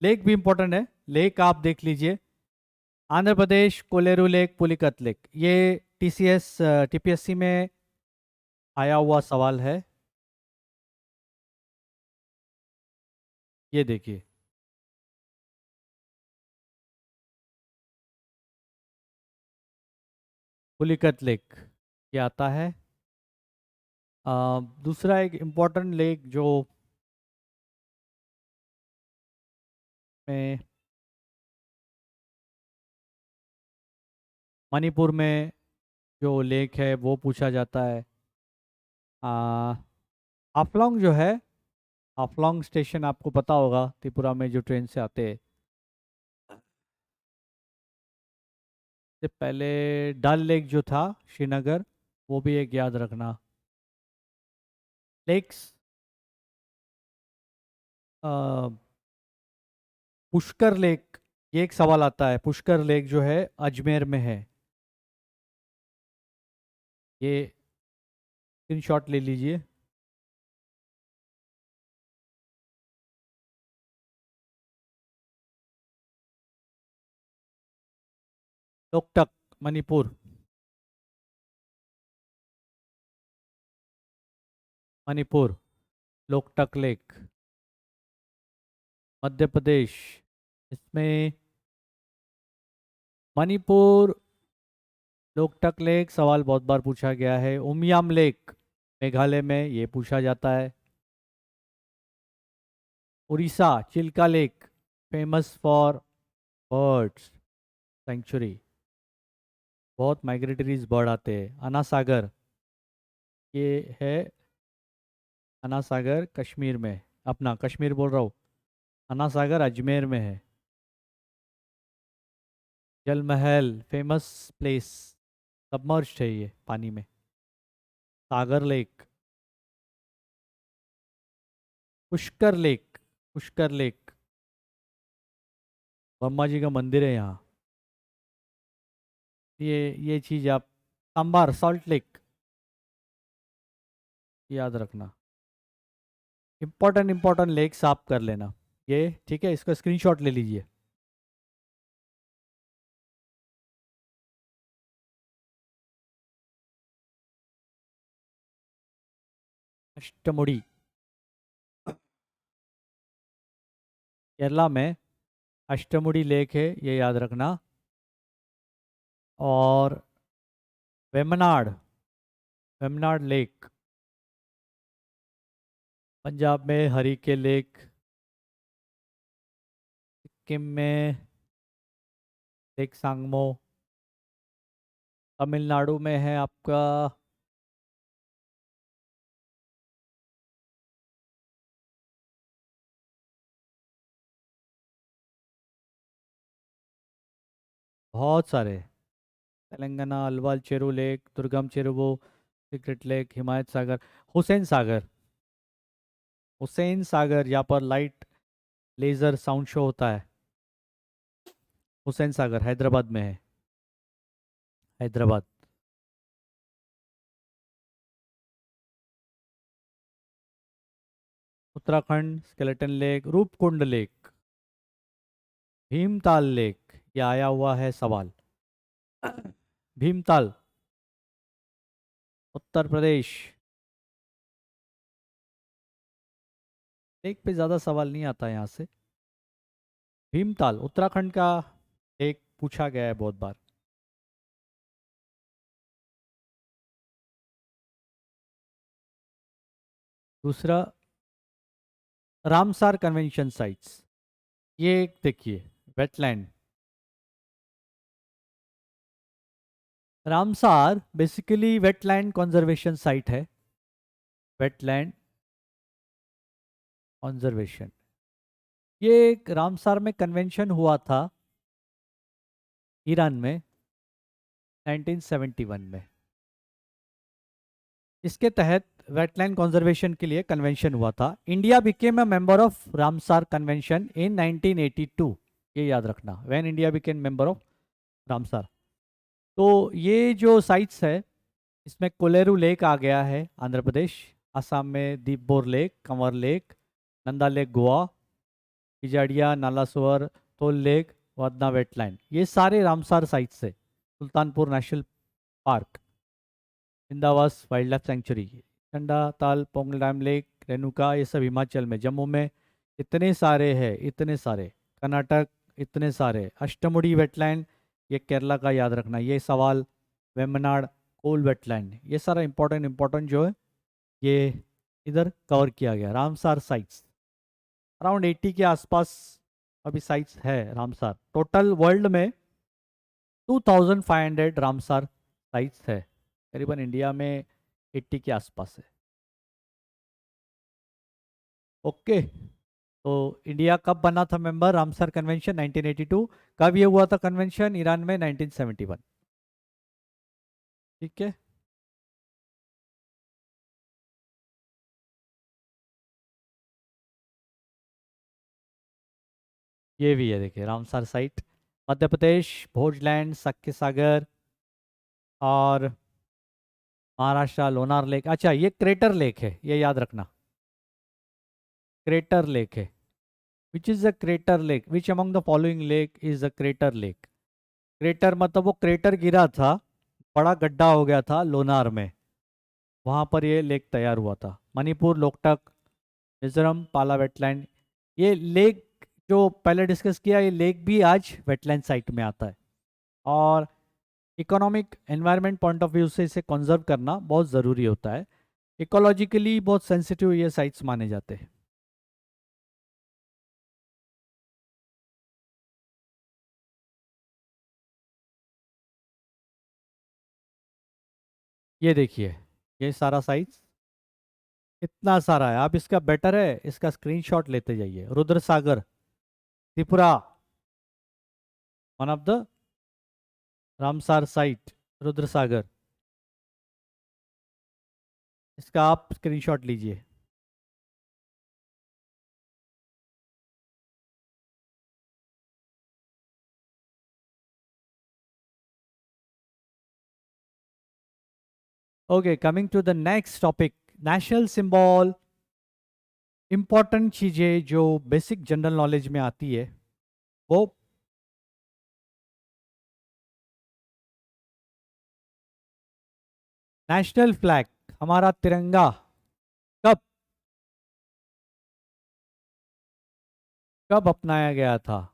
लेक भी इम्पोर्टेंट है। लेक आप देख लीजिए, आंध्र प्रदेश कोलेरू लेक, पुलिकत लेक, ये टीसीएस टीपीएससी में आया हुआ सवाल है। ये देखिए पुलिकत लेक, ये आता है। दूसरा एक इम्पोर्टेंट लेक जो में मणिपुर में जो लेक है वो पूछा जाता है। आ, हाफलॉन्ग जो है, हाफलॉन्ग स्टेशन आपको पता होगा त्रिपुरा में जो ट्रेन से आते हैं। से पहले डल लेक जो था श्रीनगर, वो भी एक याद रखना। लेक्स पुष्कर लेक, ये एक सवाल आता है, पुष्कर लेक जो है अजमेर में है, ये स्क्रीनशॉट ले लीजिए। लोकटक मणिपुर, मणिपुर लोकटक लेक, मध्य प्रदेश, इसमें मणिपुर लोकटक लेक सवाल बहुत बार पूछा गया है। उमियाम लेक मेघालय में, ये पूछा जाता है। Orissa Chilka lake famous for birds sanctuary, बहुत माइग्रेटरीज बर्ड आते हैं। अन्ना सागर, ये है अन्ना सागर कश्मीर में। अपना कश्मीर बोल रहा हूँ, अन्ना सागर अजमेर में है। जल महल फेमस प्लेस, सबमर्ज्ड है ये पानी में। Sagar lake, Pushkar lake, Pushkar lake, Brahma ji का मंदिर है यहाँ। ये चीज़ आप, सांबार सॉल्ट लेक, याद रखना। इंपॉर्टेंट लेक्स आप कर लेना ये, ठीक है, इसका स्क्रीनशॉट ले लीजिए। अष्टमुड़ी, केरला में अष्टमुड़ी लेक है, ये याद रखना। और वेमनाड, वेमनाड लेक, पंजाब में हरीके लेक, सिक्किम में लेक सांगमो, तमिलनाडु में है आपका बहुत सारे, तेलंगाना अलवाल चेरू लेक, दुर्गम चेरुवो, सीक्रेट लेक, हिमायत सागर, हुसैन सागर, हुसैन सागर यहाँ पर लाइट लेज़र साउंड शो होता है। हुसैन सागर हैदराबाद में है, Hyderabad. Uttarakhand skeleton lake, Roopkund lake, Bhimtal lake, ये आया हुआ है सवाल। भीमताल, उत्तर प्रदेश। लेक पे ज़्यादा सवाल नहीं आता यहाँ से। भीमताल उत्तराखंड का लेक पूछा गया है बहुत बार। दूसरा, रामसार कन्वेंशन साइट्स, ये एक देखिए, wetland. Ramsar basically wetland conservation site है, वेटलैंड कंजर्वेशन। ये एक रामसार में कन्वेंशन हुआ था ईरान में 1971 में। इसके तहत वेटलैंड कंजर्वेशन के लिए कन्वेंशन हुआ था। India became a member of Ramsar convention in 1982, ये याद रखना, when India became member of Ramsar. तो ये जो साइट्स है, इसमें कोलेरू लेक आ गया है आंध्र प्रदेश, असम में Deepor lake, Kanwar lake, Nanda lake Goa, इजाड़िया, नालासोर, तोल लेक, वादना वेटलैंड, ये सारे रामसार साइट्स है। Sultanpur national park, Indawas wild life sanctuary, ठंडा ताल, पोंगल डैम लेक, रेणुका, ये सब हिमाचल में, जम्मू में इतने सारे हैं, इतने सारे, कर्नाटक इतने सारे, अष्टमुड़ी वेटलैंड, ये केरला का याद रखना ये सवाल, वेमनाड, कोल वेटलैंड, ये सारा इंपॉर्टेंट इंपॉर्टेंट जो है ये इधर कवर किया गया। रामसार साइट्स अराउंड 80 के आसपास अभी साइट्स है रामसार। टोटल वर्ल्ड में 2500 रामसार साइट्स है, करीबन इंडिया में 80 के आसपास है। ओके, तो इंडिया कब बना था मेंबर रामसर कन्वेंशन? 1982। कब ये हुआ था कन्वेंशन? ईरान में 1971। ठीक है, ये भी है देखिए रामसर साइट, मध्य प्रदेश, भोजलैंड, सख्य सागर, और महाराष्ट्र लोनार लेक। अच्छा, ये क्रेटर लेक है, ये याद रखना, क्रेटर लेक है। Which is a crater lake, which among the following lake is a crater lake? Crater मतलब वो क्रेटर गिरा था, बड़ा गड्ढा हो गया था लोनार में, वहां पर ये लेक तैयार हुआ था। मणिपुर, लोकटक, मिजोरम, पाला वेटलैंड। ये लेक जो पहले डिस्कस किया, ये लेक भी आज वेटलैंड साइट में आता है। और economic environment point of view से इसे कंजर्व करना बहुत ज़रूरी होता है। इकोलॉजिकली बहुत सेंसिटिव ये साइट्स माने जाते हैं। ये देखिए, ये सारा साइट्स इतना सारा है। आप इसका बेटर है, इसका स्क्रीनशॉट लेते जाइए। Rudra Sagar Tripura, one of the Ramsar site, Rudra Sagar, इसका आप स्क्रीनशॉट लीजिए। Okay, coming to the next topic, national symbol. Important चीजें जो बेसिक जनरल नॉलेज में आती है वो नेशनल फ्लैग, हमारा तिरंगा कब कब अपनाया गया था?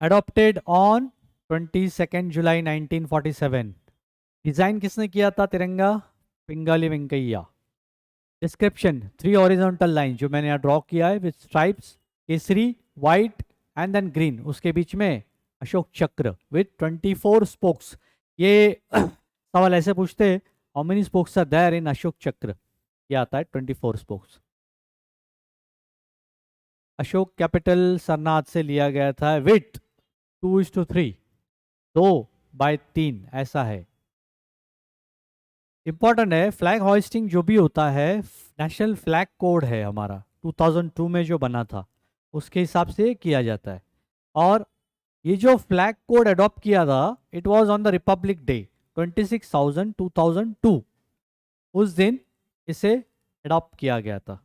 Adopted on 22 July 1947। डिजाइन किसने किया था तिरंगा? Pingali Venkayya. Description, 3 horizontal line जो मैंने यहाँ ड्रॉ किया है विद स्ट्राइप्स, केसरी, वाइट एंड देन ग्रीन, उसके बीच में अशोक चक्र विद 24 स्पोक्स। ये सवाल ऐसे पूछते हैं, how many spokes are there in Ashoka Chakra? ये आता है 24 स्पोक्स। अशोक कैपिटल सरनाथ से लिया गया था। विथ 2:3, 2/3 ऐसा है। इंपॉर्टेंट है, फ्लैग होइस्टिंग जो भी होता है, नेशनल फ्लैग कोड है हमारा 2002 में जो बना था, उसके हिसाब से किया जाता है। और ये जो फ्लैग कोड अडॉप्ट किया था, it was on the Republic day 26/2002। उस दिन इसे अडॉप्ट किया गया था,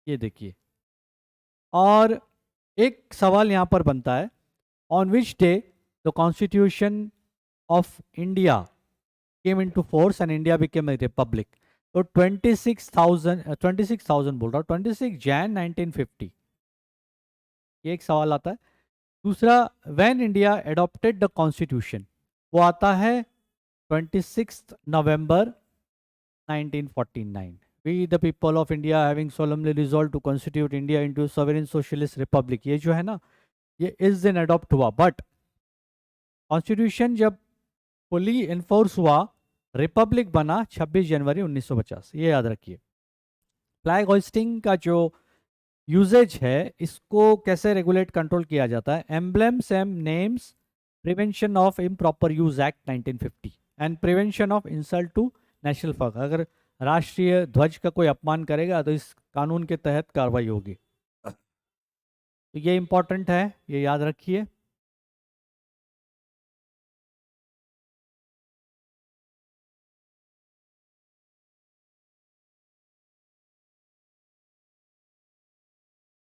ये देखिए। और एक सवाल यहाँ पर बनता है, on which day the constitution of India came into force and India became a Republic? तो 26,000 बोल रहा हूँ, 26 जैन 1950, ये एक सवाल आता है। दूसरा, when India adopted the constitution, वो आता है 26 November 1949। We the people of India having solemnly resolved to constitute India into sovereign socialist republic, ये जो है ना, ये इस दिन अडॉप्ट हुआ। बट कॉन्स्टिट्यूशन जब फुली इन्फोर्स हुआ, रिपब्लिक बना 26 जनवरी 1950, ये याद रखिए। फ्लैग होइस्टिंग का जो यूजेज है, इसको कैसे रेगुलेट कंट्रोल किया जाता है? Emblems and names prevention of improper use act 1950 and prevention of insult to national flag. अगर राष्ट्रीय ध्वज का कोई अपमान करेगा तो इस कानून के तहत कार्रवाई होगी। तो ये इंपॉर्टेंट है, ये याद रखिए।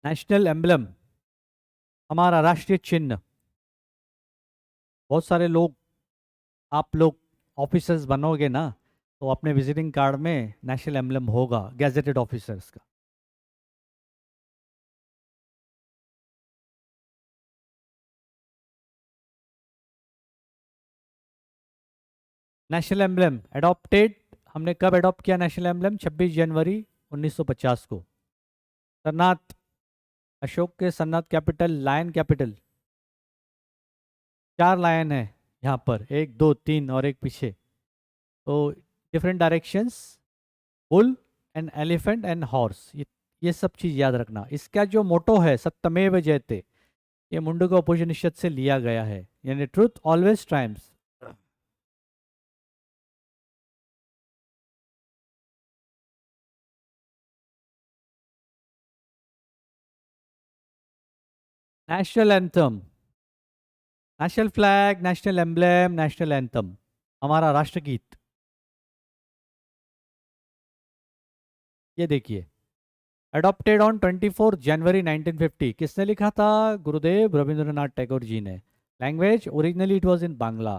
नेशनल एम्ब्लम, हमारा राष्ट्रीय चिन्ह। बहुत सारे लोग, आप लोग ऑफिसर्स बनोगे ना, तो अपने विजिटिंग कार्ड में नेशनल एम्ब्लम होगा, गैजेटेड ऑफिसर्स का। नेशनल एम्ब्लम अडॉप्टेड, हमने कब अडॉप्ट किया नेशनल एम्ब्लम? 26 जनवरी 1950 को। सरनाथ, अशोक के Sarnath capital, lion capital, 4 lion है यहाँ पर, 1 2 3 और एक पीछे। तो different directions, bull and elephant and horse, ये सब चीज़ याद रखना। इसका जो मोटो है सत्यमेव जयते, ये मुंडका उपनिषद से लिया गया है, यानी truth always triumphs. National anthem, national flag, national emblem, national anthem, हमारा राष्ट्रगीत। ये देखिए, अडॉप्टेड ऑन 24 जनवरी 1950। किसने लिखा था? गुरुदेव रविंद्रनाथ टैगोर जी ने। Language, originally it was in Bangla.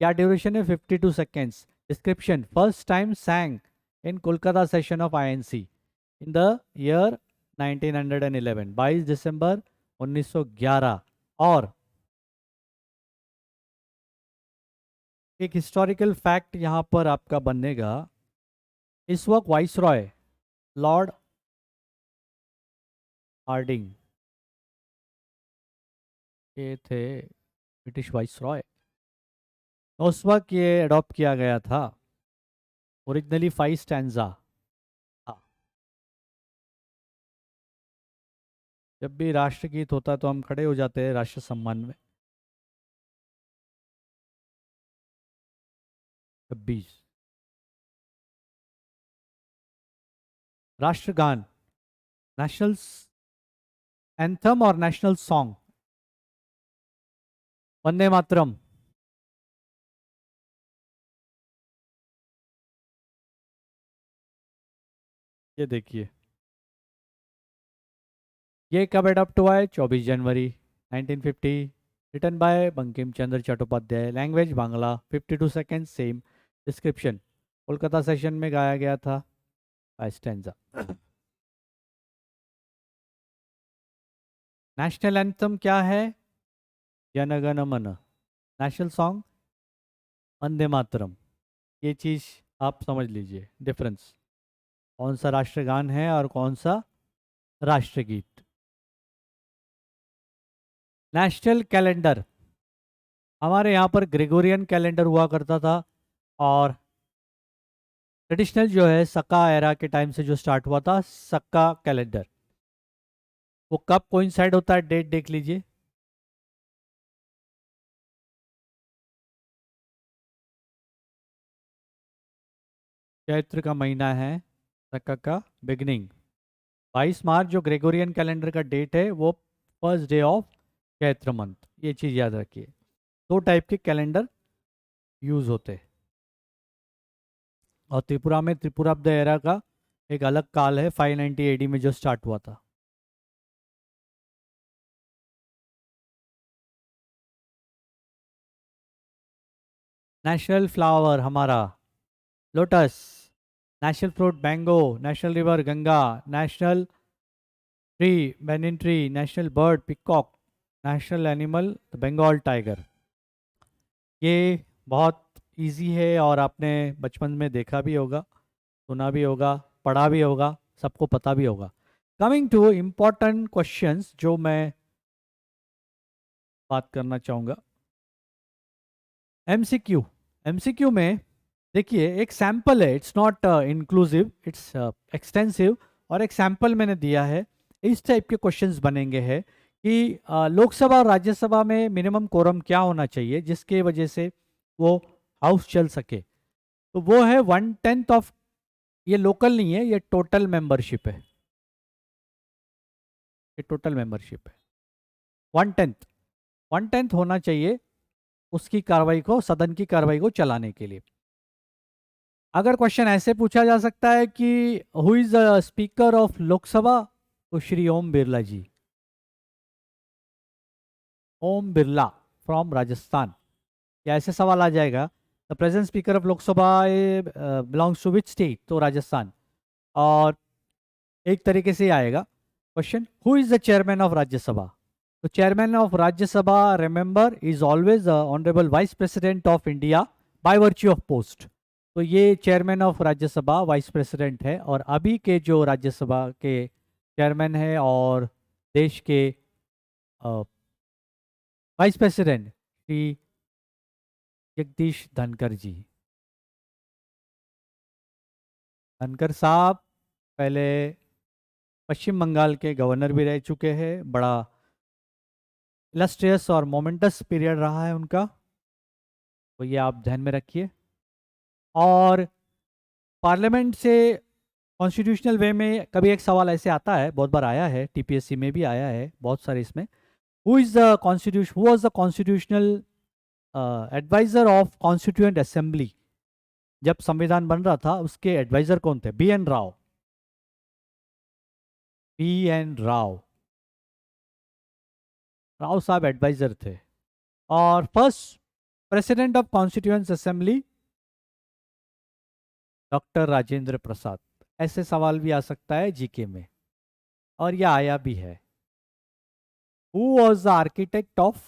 क्या ड्यूरेशन है? 52 seconds. Description, first time सैंग in Kolkata session of INC in the year 1911, 22 दिसंबर 1911। और एक हिस्टोरिकल फैक्ट यहाँ पर आपका बनेगा। इस वक्त वाइसरॉय लॉर्ड हार्डिंग ये थे, ब्रिटिश वाइसरॉय। उस वक्त ये अडॉप्ट किया गया था, ओरिजिनली 5 स्टैंजा। हाँ, जब भी राष्ट्रगीत होता है तो हम खड़े हो जाते हैं राष्ट्र सम्मान में। 26 राष्ट्रगान, नेशनल एंथम और नेशनल सॉन्ग। वंदे मातरम। ये देखिए, ये कब अडॉप्ट हुआ है? 24 जनवरी 1950। Written by Bankim Chandra Chattopadhyay. Language Bangla. 52 second. Same description. Kolkata session में गाया गया था स्टैंजा। नेशनल एंथम क्या है? जन गण मन। National song Vande Mataram. ये चीज आप समझ लीजिए डिफरेंस, कौन सा राष्ट्रगान है और कौन सा राष्ट्रगीत। नेशनल कैलेंडर, हमारे यहाँ पर ग्रेगोरियन कैलेंडर हुआ करता था, और ट्रेडिशनल जो है सक्का एरा के टाइम से जो स्टार्ट हुआ था सक्का कैलेंडर, वो कब कोइंसाइड होता है? डेट देख लीजिए। चैत्र का महीना है, सक्का का बिगनिंग। 22 मार्च जो ग्रेगोरियन कैलेंडर का डेट है वो first day of Chaitra month. ये चीज़ याद रखिए। दो टाइप के कैलेंडर यूज होते हैं, और त्रिपुरा में त्रिपुरा द एरा का एक अलग काल है, 590 एडी में जो स्टार्ट हुआ था। नेशनल फ्लावर हमारा lotus, national fruit mango, national river Ganga, national tree banyan tree, national bird peacock, national animal Bengal tiger. ये बहुत इजी है और आपने बचपन में देखा भी होगा, सुना भी होगा, पढ़ा भी होगा, सबको पता भी होगा। कमिंग टू इम्पोर्टेंट क्वेश्चंस जो मैं बात करना चाहूँगा। एमसीक्यू, एमसीक्यू में देखिए एक सैंपल है, it's not inclusive, it's extensive, और एक सैंपल मैंने दिया है। इस टाइप के क्वेश्चंस बनेंगे हैं कि लोकसभा और राज्यसभा में मिनिमम कोरम क्या होना चाहिए जिसके वजह से वो हाउस चल सके। तो वो है 1/10 ऑफ, ये लोकल नहीं है, ये टोटल मेंबरशिप है, ये टोटल मेंबरशिप है। 1/10, 1/10 होना चाहिए उसकी कार्रवाई को, सदन की कार्रवाई को चलाने के लिए। अगर क्वेश्चन ऐसे पूछा जा सकता है कि who is the speaker of Lok Sabha, तो श्री ओम बिरला जी, ओम बिरला फ्रॉम राजस्थान। या ऐसे सवाल आ जाएगा, the present speaker of Lok Sabha belongs to which state, तो राजस्थान। और एक तरीके से आएगा question, who is the chairman of Rajya Sabha, तो chairman of Rajya Sabha remember is always the honourable vice president of India by virtue of post. तो ये chairman of Rajya Sabha vice president है, और अभी के जो राज्यसभा के चेयरमैन है और देश के वाइस प्रेसिडेंट श्री जगदीश धनखड़ जी। धनखड़ साहब पहले पश्चिम बंगाल के गवर्नर भी रह चुके हैं, बड़ा इलस्ट्रियस और मोमेंटस पीरियड रहा है उनका, तो ये आप ध्यान में रखिए। और पार्लियामेंट से कॉन्स्टिट्यूशनल वे में कभी एक सवाल ऐसे आता है, बहुत बार आया है, टीपीएससी में भी आया है बहुत सारे इसमें, who is the constitution, who was the constitutional adviser of constituent assembly, जब संविधान बन रहा था उसके एडवाइजर कौन थे? B N Rao, B N Rao, Rao साहब एडवाइजर थे। और first president of constituent assembly doctor Rajendra Prasad. ऐसे सवाल भी आ सकता है जीके में, और यह आया भी है। Who was the architect of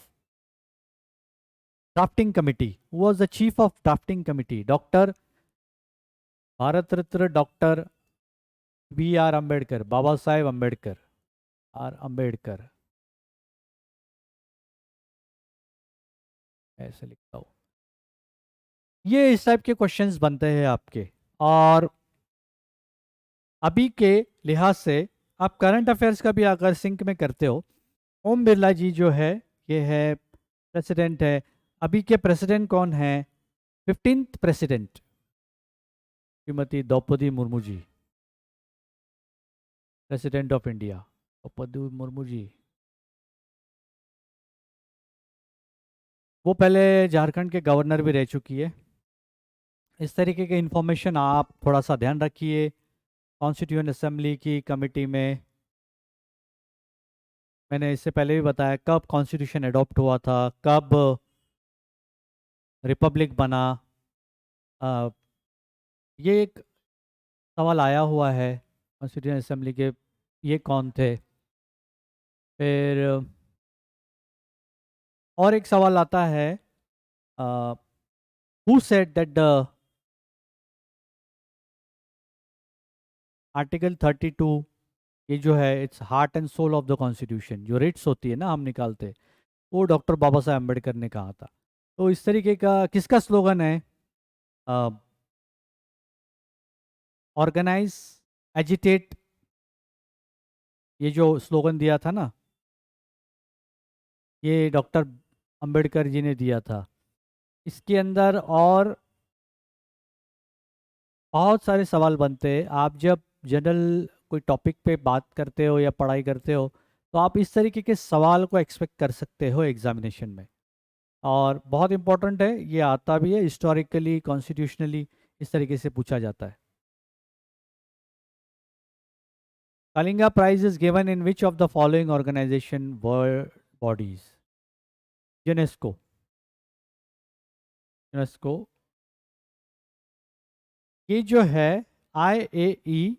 drafting committee, was the chief of drafting committee? Doctor Bharat Ratna doctor B R Ambedkar, Baba Saheb Ambedkar, R Ambedkar, ऐसे लिखता हूँ। ये इस टाइप के क्वेश्चंस बनते हैं आपके। और अभी के लिहाज से आप करंट अफेयर्स का भी अगर सिंक में करते हो, ओम बिरला जी जो है ये है प्रेसिडेंट है। अभी के प्रेसिडेंट कौन है? 15th president Shrimati Droupadi Murmu ji, president of India Droupadi Murmu ji. वो पहले झारखंड के गवर्नर भी रह चुकी है। इस तरीके के इंफॉर्मेशन आप थोड़ा सा ध्यान रखिए। कॉन्स्टिट्यूएंट असेंबली की कमेटी में मैंने इससे पहले भी बताया कब कॉन्स्टिट्यूशन अडॉप्ट हुआ था, कब रिपब्लिक बना। अ, ये एक सवाल आया हुआ है कॉन्स्टिट्यूएंट असेंबली के, ये कौन थे। फिर और एक सवाल आता है, who said that the article 32, ये जो है it's heart and soul of the constitution, जो रिट्स होती है ना हम निकालते, वो डॉक्टर बाबा साहब अम्बेडकर ने कहा था। तो इस तरीके का किसका स्लोगन है? ऑर्गेनाइज, एजिटेट, ये जो स्लोगन दिया था ना, ये डॉक्टर अंबेडकर जी ने दिया था। इसके अंदर और बहुत सारे सवाल बनते हैं। आप जब जनरल कोई टॉपिक पे बात करते हो या पढ़ाई करते हो, तो आप इस तरीके के सवाल को एक्सपेक्ट कर सकते हो एग्जामिनेशन में। और बहुत इंपॉर्टेंट है, ये आता भी है हिस्टोरिकली, कॉन्स्टिट्यूशनली, इस तरीके से पूछा जाता है। Kalinga prize is given in which of the following organisation world bodies? UNESCO, UNESCO. ये जो है IAE,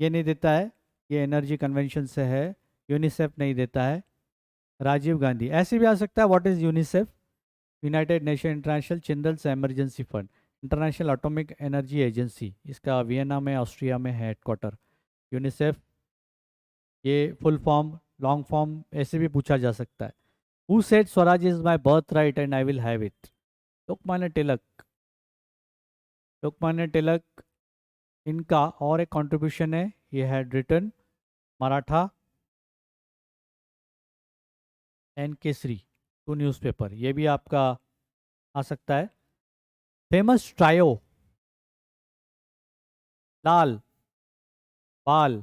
ये नहीं देता है, ये एनर्जी कन्वेंशन से है। यूनिसेफ नहीं देता है। राजीव गांधी, ऐसे भी आ सकता है। What is UNICEF? United Nation International Children's Emergency Fund, International Atomic Energy Agency, इसका वियना में ऑस्ट्रिया में हेडक्वार्टर। यूनिसेफ, ये फुल फॉर्म, लॉन्ग फॉर्म ऐसे भी पूछा जा सकता है। Who said swaraj is my birth right and I will have it? Lokmanya Tilak, Lokmanya Tilak. इनका और एक कंट्रीब्यूशन है, ये had written Maratha and Kesari, 2 newspaper, ये भी आपका आ सकता है। फेमस ट्रायो, लाल, बाल,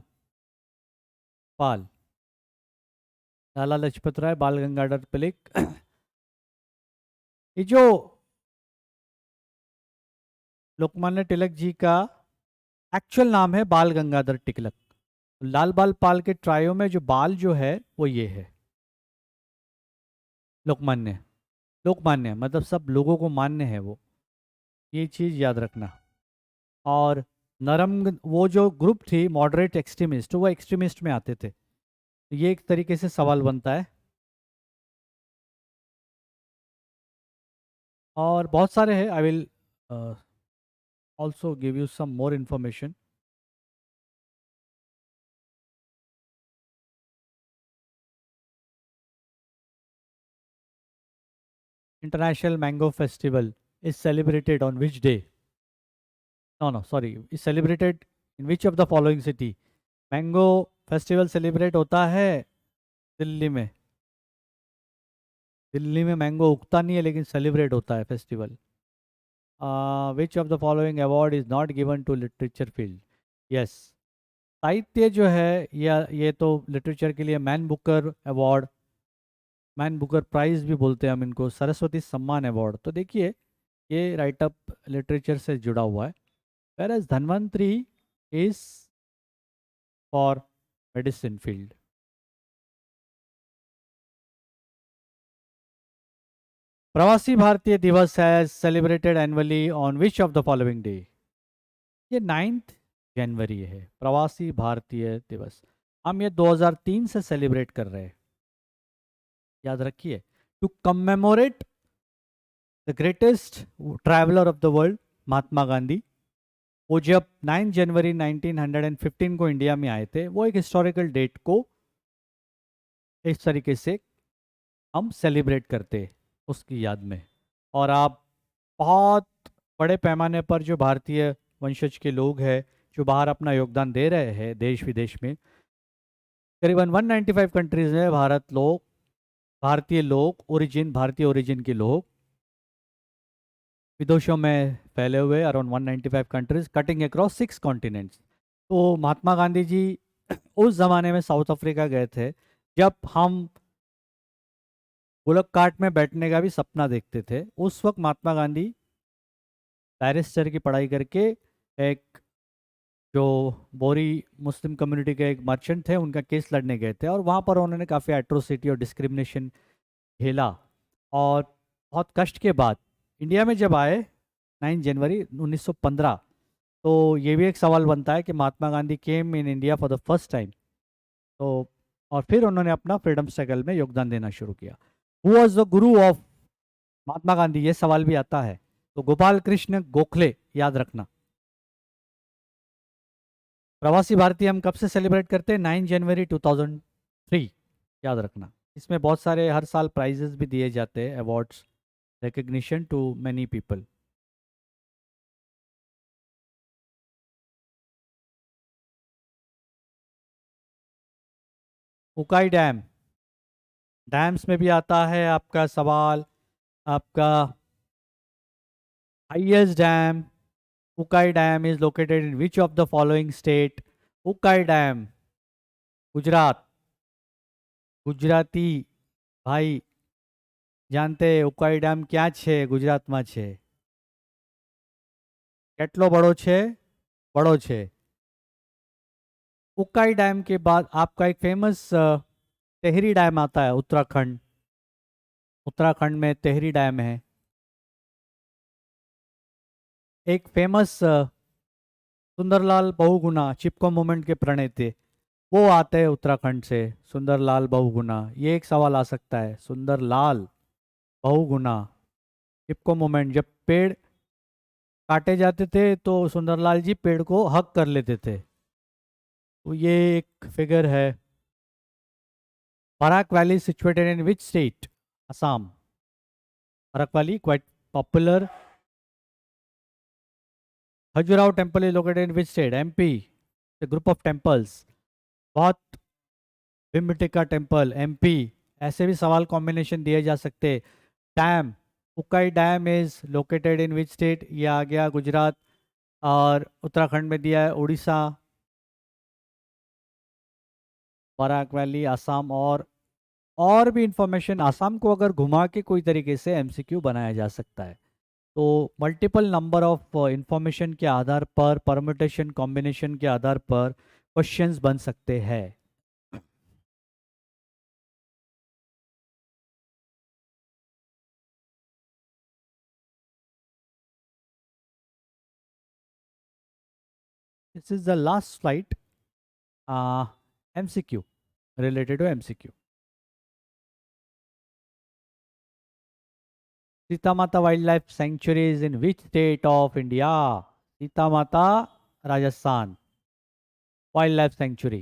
पाल, लाला लाजपत राय, बाल गंगाधर तिलक। ये जो लोकमान्य तिलक जी का एक्चुअल नाम है बाल गंगाधर तिलक। लाल बाल पाल के ट्रायो में जो बाल जो है वो ये है लोकमान्य। लोकमान्य मतलब सब लोगों को मान्य है वो, ये चीज़ याद रखना। और वो जो ग्रुप थी मॉडरेट एक्सट्रीमिस्ट, वो एक्सट्रीमिस्ट में आते थे। ये एक तरीके से सवाल बनता है। और बहुत सारे हैं, I will also give you some more information. International mango festival is celebrated on which day? No, no, sorry. Is celebrated in which of the following city? Mango festival celebrate होता है दिल्ली में। दिल्ली में मैंगो उगता नहीं है लेकिन celebrate होता है festival. Which of the following award is not given to literature field? Yes, साहित्य जो है ये तो लिटरेचर के लिए Man Booker award, Man Booker prize भी बोलते हैं हम इनको, सरस्वती सम्मान अवार्ड। तो देखिए ये राइटअप लिटरेचर से जुड़ा हुआ है। whereas Dhanvantari is for medicine field. प्रवासी भारतीय दिवस है celebrated annually on which of the following day? ये 9 जनवरी है प्रवासी भारतीय दिवस। हम ये 2003 से सेलिब्रेट कर रहे हैं, याद रखिए। To commemorate the greatest traveller of the world Mahatma Gandhi, वो जब 9 जनवरी 1915 को इंडिया में आए थे, वो एक हिस्टोरिकल डेट को इस तरीके से हम सेलिब्रेट करते हैं उसकी याद में। और आप बहुत बड़े पैमाने पर जो भारतीय वंशज के लोग हैं जो बाहर अपना योगदान दे रहे हैं देश विदेश में, करीबन 195 कंट्रीज में भारतीय लोग भारतीय ओरिजिन के लोग विदेशों में फैले हुए, around 195 countries cutting across 6 continents. तो महात्मा गांधी जी उस ज़माने में साउथ अफ्रीका गए थे जब हम बुलक कार्ट में बैठने का भी सपना देखते थे। उस वक्त महात्मा गांधी बैरिस्टर की पढ़ाई करके एक जो बोरी मुस्लिम कम्युनिटी के एक मर्चेंट थे उनका केस लड़ने गए थे, और वहाँ पर उन्होंने काफ़ी एट्रोसिटी और डिस्क्रिमिनेशन झेला। और बहुत कष्ट के बाद इंडिया में जब आए 9 जनवरी 1915, तो ये भी एक सवाल बनता है कि Mahatma Gandhi came in India for the first time, तो और फिर उन्होंने अपना फ्रीडम स्ट्रगल में योगदान देना शुरू किया। Who was the Guru of Mahatma Gandhi, ये सवाल भी आता है, तो गोपाल कृष्ण गोखले याद रखना। प्रवासी भारतीय हम कब से सेलिब्रेट करते हैं? 9 जनवरी 2003, याद रखना। इसमें बहुत सारे हर साल प्राइजेस भी दिए जाते हैं, awards, recognition to many people. Ukai dam, dams में भी आता है आपका सवाल। आपका highest dam, Ukai dam is located in which of the following state? Ukai dam Gujarat. Gujarati भाई जानते ઉકાઈ ડેમ ક્યાં છે? ગુજરાતમાં છે। કેટલો બड़ो છે? बड़ो છે। उकाई डैम के बाद आपका एक फेमस टेहरी डैम आता है, उत्तराखंड। उत्तराखंड में टेहरी डैम है। एक फेमस सुंदरलाल बहुगुणा, चिपको मूवमेंट के प्रणेता, वो आते हैं उत्तराखंड से। सुंदरलाल बहुगुणा, ये एक सवाल आ सकता है। सुंदरलाल बहुगुणा, चिपको मूवमेंट, जब पेड़ काटे जाते थे तो सुंदरलाल जी पेड़ को हक कर लेते थे, तो ये एक फिगर है। Barak valley situated in which state? Assam. Barak valley quite popular. Khajuraho temple is located in which state? MP. The group of temples, बहुत भीमबेटका टेम्पल, एमपी। ऐसे भी सवाल कॉम्बिनेशन दिए जा सकते। Dam, Ukai dam is located in which state? ये आ गया गुजरात। और उत्तराखंड में दिया है उड़ीसा। Barack valley Assam. और भी इंफॉर्मेशन आसाम को अगर घुमा के कोई तरीके से एमसीक्यू बनाया जा सकता है। तो मल्टीपल नंबर ऑफ इंफॉर्मेशन के आधार पर, परम्यूटेशन कॉम्बिनेशन के आधार पर क्वेश्चंस बन सकते हैं। This is the last slide, MCQ, related to MCQ. Sita Mata Wildlife Sanctuary is in which state of India? Sita Mata, Rajasthan. Wildlife Sanctuary.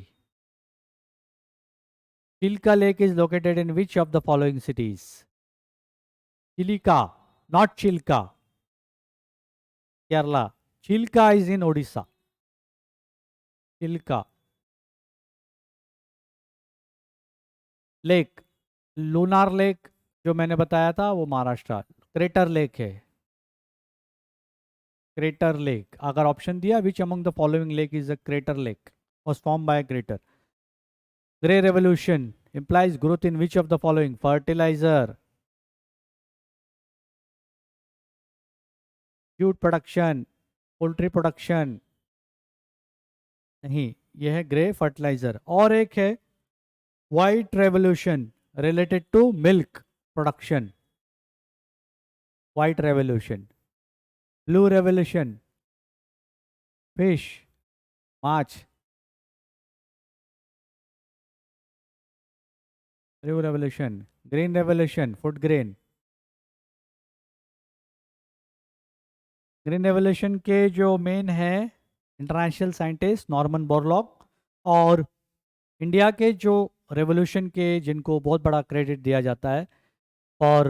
Chilka Lake is located in which of the following cities? Chilika, not Chilka, Kerala. Chilka is in Odisha. Chilka. Lake, lunar lake जो मैंने बताया था वो Maharashtra. Crater lake है, crater lake. अगर option दिया which among the following lake is a crater lake, was formed by a crater. Grey revolution implies growth in which of the following? Fertilizer, jute production, poultry production। नहीं, यह है grey fertiliser. और एक है white revolution, related to milk production. White revolution. Blue revolution, fish, माछ। Blue revolution. Green revolution, food grain. Green revolution के जो main है इंटरनेशनल साइंटिस्ट नॉर्मन बोरलॉग, और इंडिया के जो रेवोल्यूशन के जिनको बहुत बड़ा क्रेडिट दिया जाता है for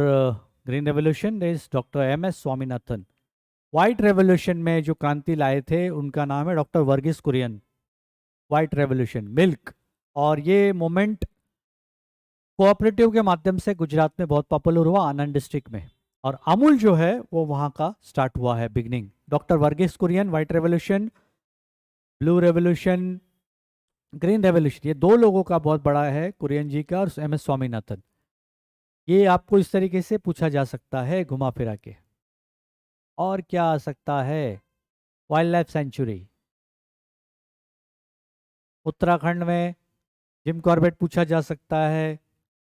green revolution is doctor M S Swaminathan. White revolution में जो क्रांति लाए थे उनका नाम है doctor Verghese Kurien. White revolution milk, और ये मोमेंट कोऑपरेटिव के माध्यम से गुजरात में बहुत पॉपुलर हुआ, आनंद डिस्ट्रिक्ट में, और अमूल जो है वो वहाँ का स्टार्ट हुआ है beginning. Doctor Verghese Kurien, white revolution, blue revolution, green revolution, ये दो लोगों का बहुत बड़ा है, कुरियन जी का और एम एस स्वामीनाथन। ये आपको इस तरीके से पूछा जा सकता है घुमा फिरा के। और क्या आ सकता है? वाइल्ड लाइफ सेंचुरी उत्तराखंड में जिम कॉर्बेट पूछा जा सकता है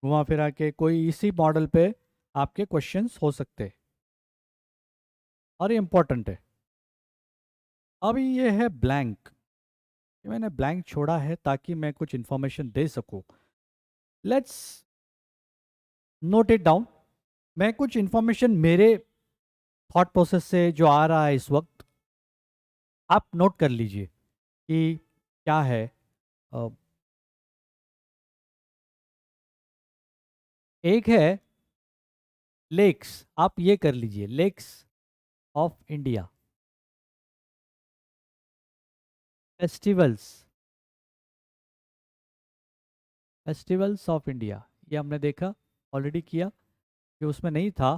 घुमा फिरा के, कोई इसी मॉडल पे आपके क्वेश्चंस हो सकते हैं, और ये इंपॉर्टेंट है। अभी ये है ब्लैंक, ये मैंने ब्लैंक छोड़ा है ताकि मैं कुछ इंफॉर्मेशन दे सकूं। Let's note it down. मैं कुछ इंफॉर्मेशन मेरे थॉट प्रोसेस से जो आ रहा है इस वक्त, आप नोट कर लीजिए कि क्या है। अ, एक है लेक्स, आप ये कर लीजिए, lakes of India, festivals, festivals of India, ये हमने देखा ऑलरेडी किया, कि उसमें नहीं था।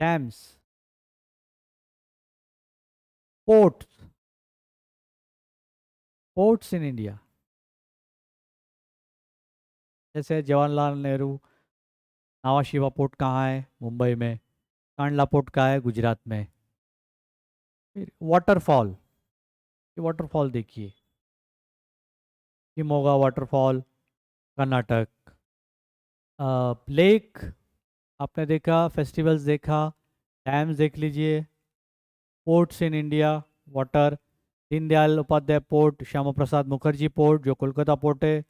Dams, ports, ports in India, जैसे जवाहरलाल नेहरू, नावा शिवा पोर्ट कहाँ है? मुंबई में। कांडला पोर्ट कहाँ है? गुजरात में। फिर वाटरफॉल, ये वाटरफॉल देखिए, शिमोगा वाटरफॉल, कर्नाटक। लेक आपने देखा, फेस्टिवल्स देखा, डैम्स देख लीजिए, ports in India, water, Deendayal Upadhyay port, Syama Prasad Mookerjee port जो कोलकाता पोर्ट है,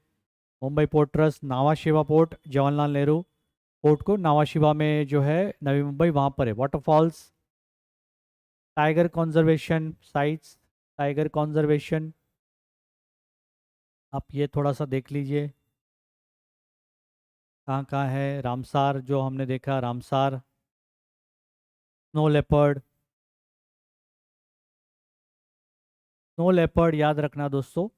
Mumbai port trust, Nhava Sheva port, Jawaharlal Nehru port को नावा शिवा में जो है नवी मुंबई, वहाँ पर है waterfalls. Tiger conservation sites, tiger conservation, आप ये थोड़ा सा देख लीजिए कहाँ कहाँ है। रामसार जो हमने देखा, Ramsar, snow leopard, snow leopard याद रखना दोस्तों,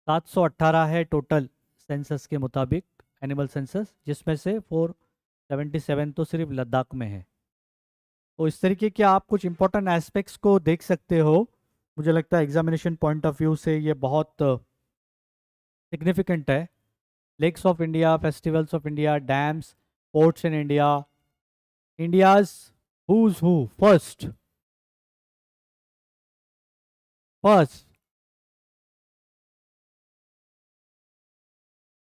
718 है टोटल सेंसस के मुताबिक, एनिमल सेंसस, जिसमें से 477 तो सिर्फ लद्दाख में है। तो इस तरीके के आप कुछ इंपॉर्टेंट एस्पेक्ट्स को देख सकते हो। मुझे लगता है एग्जामिनेशन पॉइंट ऑफ व्यू से ये बहुत सिग्निफिकेंट है। Lakes of India, festivals of India, dams, ports in India, India's whose who, first, first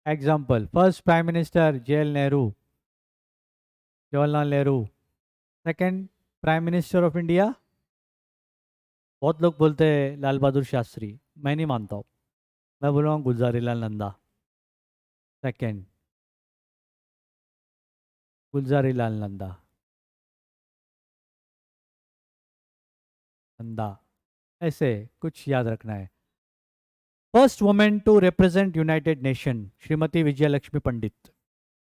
example, first prime minister JL Nehru, Jawaharlal Nehru. Second prime minister of India, बहुत लोग बोलते हैं लाल बहादुर शास्त्री, मैं नहीं मानता हूँ, मैं बोल रहा हूँ गुलजारी लाल नंदा। सेकंड गुलजारी लाल नंदा, नंदा, ऐसे कुछ याद रखना है। First women to represent United Nation, Shrimati Vijay Lakshmi Pandit.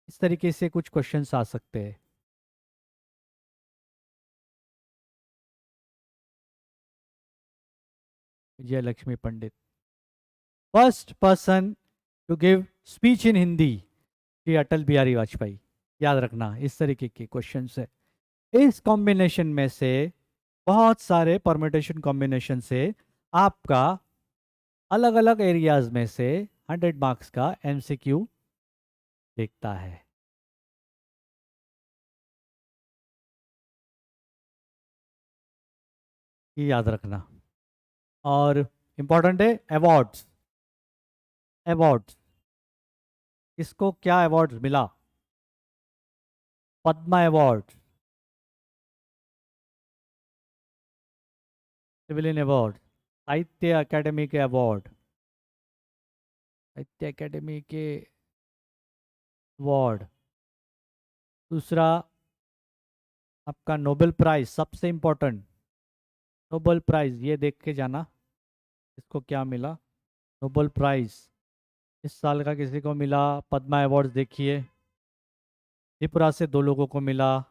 इस तरीके से कुछ क्वेश्चंस आ सकते हैं। Vijay Lakshmi Pandit. First person to give speech in Hindi, Shri Atal Bihari Vajpayee. याद रखना, इस तरीके के क्वेश्चन है। इस कॉम्बिनेशन में से बहुत सारे परम्यूटेशन कॉम्बिनेशन से आपका अलग अलग एरियाज में से 100 मार्क्स का एमसीक्यू देखता है। ये याद रखना। और इम्पोर्टेंट है अवार्ड्स, अवार्ड्स, किसको क्या अवार्ड्स मिला? पद्मा अवार्ड, सिविलियन अवार्ड, साहित्य अकेडमी के अवार्ड, साहित्य अकेडमी के अवार्ड। दूसरा आपका नोबेल प्राइज सबसे इम्पोर्टेंट, नोबेल प्राइज ये देख के जाना इसको क्या मिला। नोबेल प्राइज इस साल का किसी को मिला, पद्मा अवार्ड्स देखिए, त्रिपुरा से 2 लोगों को मिला।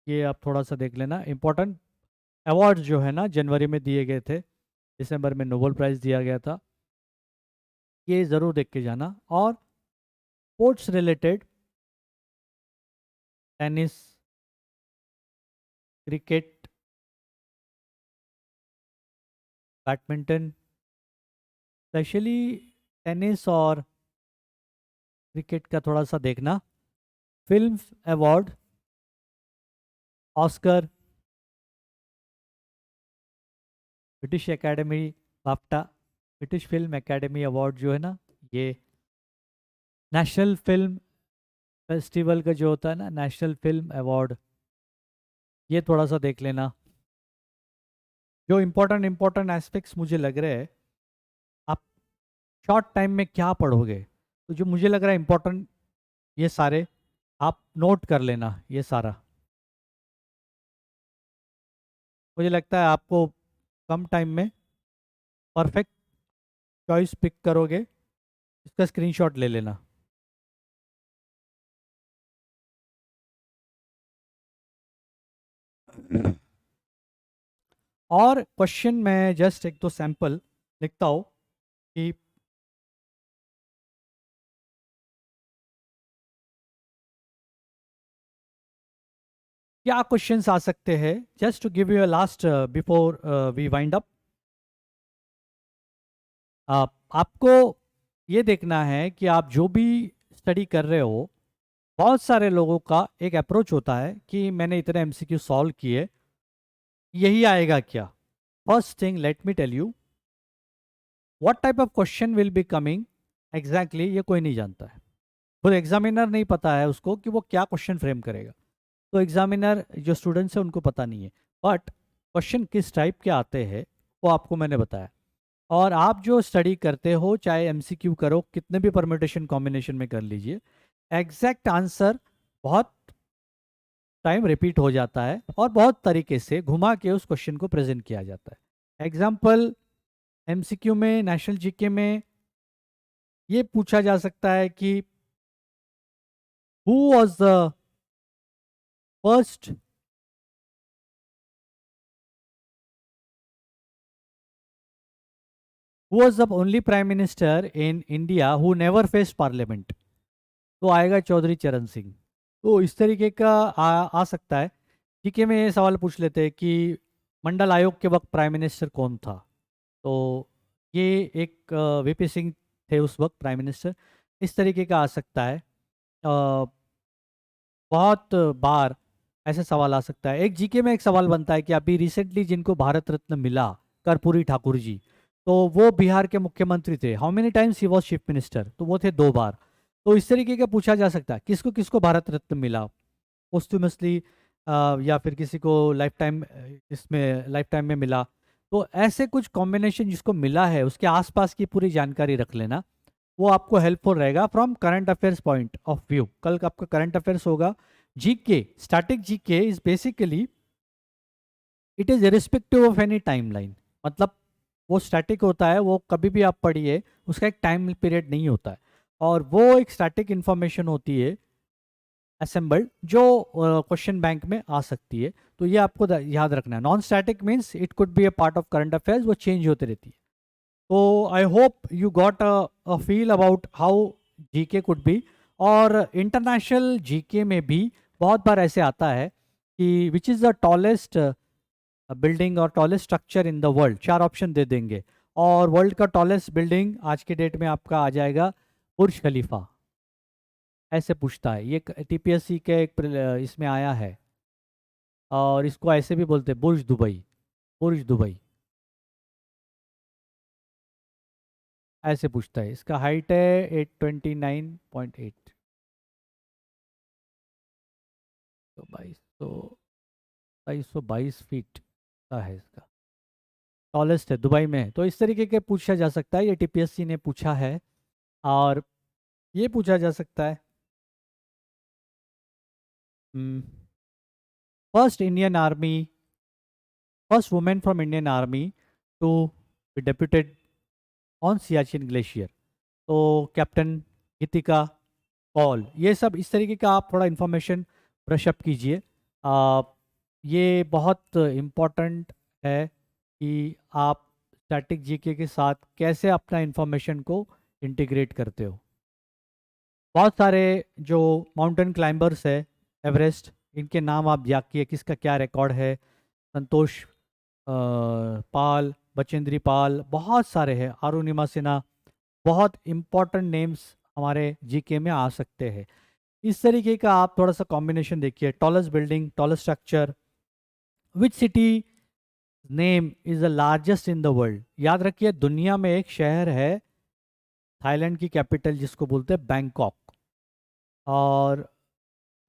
ये आप थोड़ा सा देख लेना, इम्पोर्टेंट अवार्ड्स जो है ना जनवरी में दिए गए थे, दिसंबर में नोबेल प्राइज दिया गया था, ये ज़रूर देख के जाना। और sports related, tennis, cricket, badminton, specially tennis और क्रिकेट का थोड़ा सा देखना। Film award, Oscar, British academy, BAFTA, British film academy award जो है ना, ये नेशनल फिल्म फेस्टिवल का जो होता है ना, नेशनल फिल्म अवार्ड, ये थोड़ा सा देख लेना। जो इम्पोर्टेंट इम्पोर्टेंट एस्पेक्ट्स मुझे लग रहे हैं, आप शॉर्ट टाइम में क्या पढ़ोगे, तो जो मुझे लग रहा है इम्पोर्टेंट, ये सारे आप नोट कर लेना। ये सारा मुझे लगता है आपको कम टाइम में परफेक्ट चॉइस पिक करोगे, इसका स्क्रीनशॉट ले लेना। और क्वेश्चन में जस्ट एक दो सैंपल लिखता हूँ कि क्या क्वेश्चंस आ सकते हैं, just to give you a last before we wind up. आपको ये देखना है कि आप जो भी स्टडी कर रहे हो, बहुत सारे लोगों का एक अप्रोच होता है कि मैंने इतने एमसीक्यू सॉल्व किए, यही आएगा क्या। First thing let me tell you, what type of question will be coming exactly, ये कोई नहीं जानता है। खुद एग्जामिनर नहीं पता है उसको कि वो क्या क्वेश्चन फ्रेम करेगा, तो एग्जामिनर जो स्टूडेंट्स है उनको पता नहीं है, बट क्वेश्चन किस टाइप के आते हैं वो आपको मैंने बताया। और आप जो स्टडी करते हो, चाहे एमसीक्यू करो, कितने भी परम्यूटेशन कॉम्बिनेशन में कर लीजिए, एग्जैक्ट आंसर बहुत टाइम रिपीट हो जाता है और बहुत तरीके से घुमा के उस क्वेश्चन को प्रेजेंट किया जाता है। एग्जाम्पल, एमसीक्यू में, नेशनल जीके में ये पूछा जा सकता है कि who was the first who was the only prime minister in India who never faced parliament, तो आएगा चौधरी चरण सिंह। तो इस तरीके का आ सकता है। जीके में ये सवाल पूछ लेते हैं कि मंडल आयोग के वक्त प्राइम मिनिस्टर कौन था, तो ये एक वीपी सिंह थे उस वक्त प्राइम मिनिस्टर। इस तरीके का आ सकता है। बहुत बार ऐसे सवाल आ सकता है। एक जीके में एक सवाल बनता है कि अभी रिसेंटली जिनको भारत रत्न मिला, कर्पूरी ठाकुर जी, तो वो बिहार के मुख्यमंत्री थे, how many times he was chief minister, तो वो थे 2 बार। तो इस तरीके का पूछा जा सकता है किसको किसको भारत रत्न मिला पोस्टुमसली, या फिर किसी को लाइफ टाइम, इसमें लाइफ टाइम में मिला। तो ऐसे कुछ कॉम्बिनेशन जिसको मिला है उसके आसपास की पूरी जानकारी रख लेना, वो आपको हेल्पफुल रहेगा from current affairs point of view. कल का आपका करंट अफेयर्स होगा। GK, static GK is basically, it is irrespective of any timeline, मतलब वो स्टैटिक होता है, वो कभी भी आप पढ़िए, उसका एक टाइम पीरियड नहीं होता है, और वो एक स्टैटिक इंफॉर्मेशन होती है असेंबल्ड, जो क्वेश्चन बैंक में आ सकती है। तो ये आपको याद रखना है। Non static means it could be a part of current affairs, वो चेंज होती रहती है। तो I hope you got a feel about how GK could be. और इंटरनेशनल जीके में भी बहुत बार ऐसे आता है कि which is the tallest building और tallest structure in the world, 4 option दे देंगे, और वर्ल्ड का टॉलेस्ट बिल्डिंग आज के डेट में आपका आ जाएगा बुर्ज खलीफा। ऐसे पूछता है, ये टीपीएससी के एक इसमें आया है, और इसको ऐसे भी बोलते हैं बुर्ज दुबई, बुर्ज दुबई ऐसे पूछता है। इसका हाइट है 829.8, तो 2222 फीट का है इसका, टॉलेस्ट है, दुबई में है। तो इस तरीके के पूछा जा सकता है, ये टीपीएससी ने पूछा है। और ये पूछा जा सकता है first Indian army, first women from Indian army to be deputed on Siachen glacier, तो कैप्टन गीतिका पॉल। ये सब इस तरीके का आप थोड़ा इन्फॉर्मेशन ब्रश अप कीजिए। ये बहुत इम्पॉर्टेंट है कि आप स्टैटिक जीके के साथ कैसे अपना इन्फॉर्मेशन को इंटीग्रेट करते हो। बहुत सारे जो माउंटेन क्लाइंबर्स है एवरेस्ट, इनके नाम आप याद किसका क्या रिकॉर्ड है। संतोष पाल, बचेंद्री पाल, बहुत सारे हैं, अरुणिमा सिन्हा, बहुत इम्पॉर्टेंट नेम्स हमारे जीके में आ सकते हैं। इस तरीके का आप थोड़ा सा कॉम्बिनेशन देखिए। Tallest building, tallest structure, which city name is the largest in the world. याद रखिए दुनिया में एक शहर है थाईलैंड की कैपिटल जिसको बोलते हैं बैंकॉक, और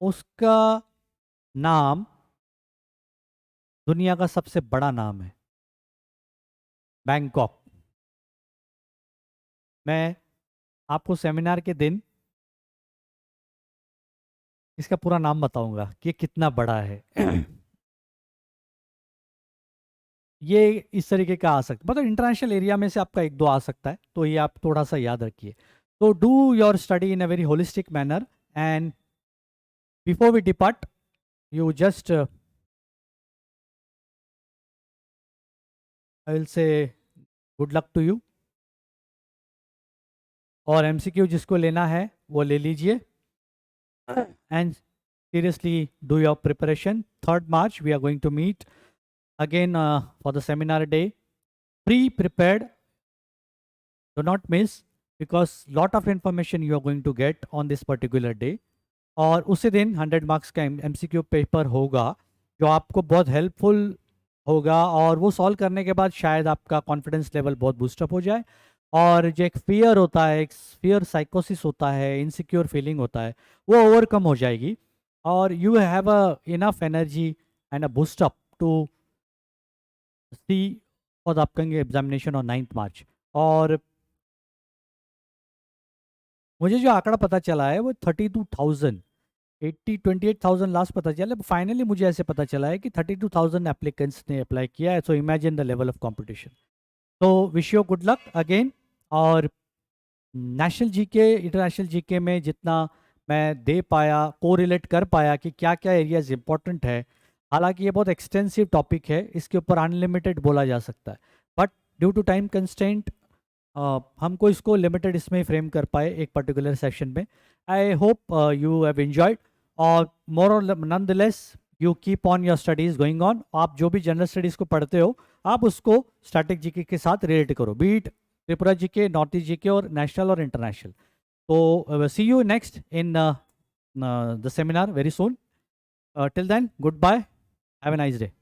उसका नाम दुनिया का सबसे बड़ा नाम है बैंकॉक। मैं आपको सेमिनार के दिन इसका पूरा नाम बताऊंगा कि ये कितना बड़ा है। ये इस तरीके का आ सकता, मतलब इंटरनेशनल एरिया में से आपका एक दो आ सकता है, तो ये आप थोड़ा सा याद रखिए। तो do your study in a very holistic manner, and before we depart you just I will say good luck to you, और MCQ जिसको लेना है वो ले लीजिए, and seriously do your preparation. 3rd March we are going to meet again for the seminar day. Pre-prepared, do not miss, because lot of information you are going to get on this particular day. और उसी दिन 100 marks का MCQ paper होगा जो आपको बहुत helpful होगा, और वो सॉल्व करने के बाद शायद आपका कॉन्फिडेंस लेवल बहुत बूस्टअप हो जाए, और जो एक फियर होता है, एक फियर साइकोसिस होता है, इनसिक्योर फीलिंग होता है, वो ओवरकम हो जाएगी, और you have a enough energy and a boost up to see for the upcoming examination on 9th March. और मुझे जो आंकड़ा पता चला है वो 32,000, 28,000 लास्ट पता चला, फाइनली मुझे ऐसे पता चला है कि 32,000 एप्लीकेंट्स ने अप्लाई किया है। So imagine the level of competition. तो wish you good luck again. और नेशनल जीके, इंटरनेशनल जीके में जितना मैं दे पाया, कोरिलेट कर पाया कि क्या क्या एरियाज इंपॉर्टेंट है, हालांकि ये बहुत एक्सटेंसिव टॉपिक है, इसके ऊपर अनलिमिटेड बोला जा सकता है, but due to time constraint हमको इसको लिमिटेड इसमें ही फ्रेम कर पाए एक पर्टिकुलर सेशन में। I hope you have enjoyed, और मोर और none the less you keep on your studies going on. आप जो भी जनरल स्टडीज को पढ़ते हो आप उसको स्टैटिक जीके के साथ रिलेट करो, beat Tripura GK, north east GK, और नेशनल और इंटरनेशनल। तो see you next in the seminar very soon. Till then goodbye, have a nice day.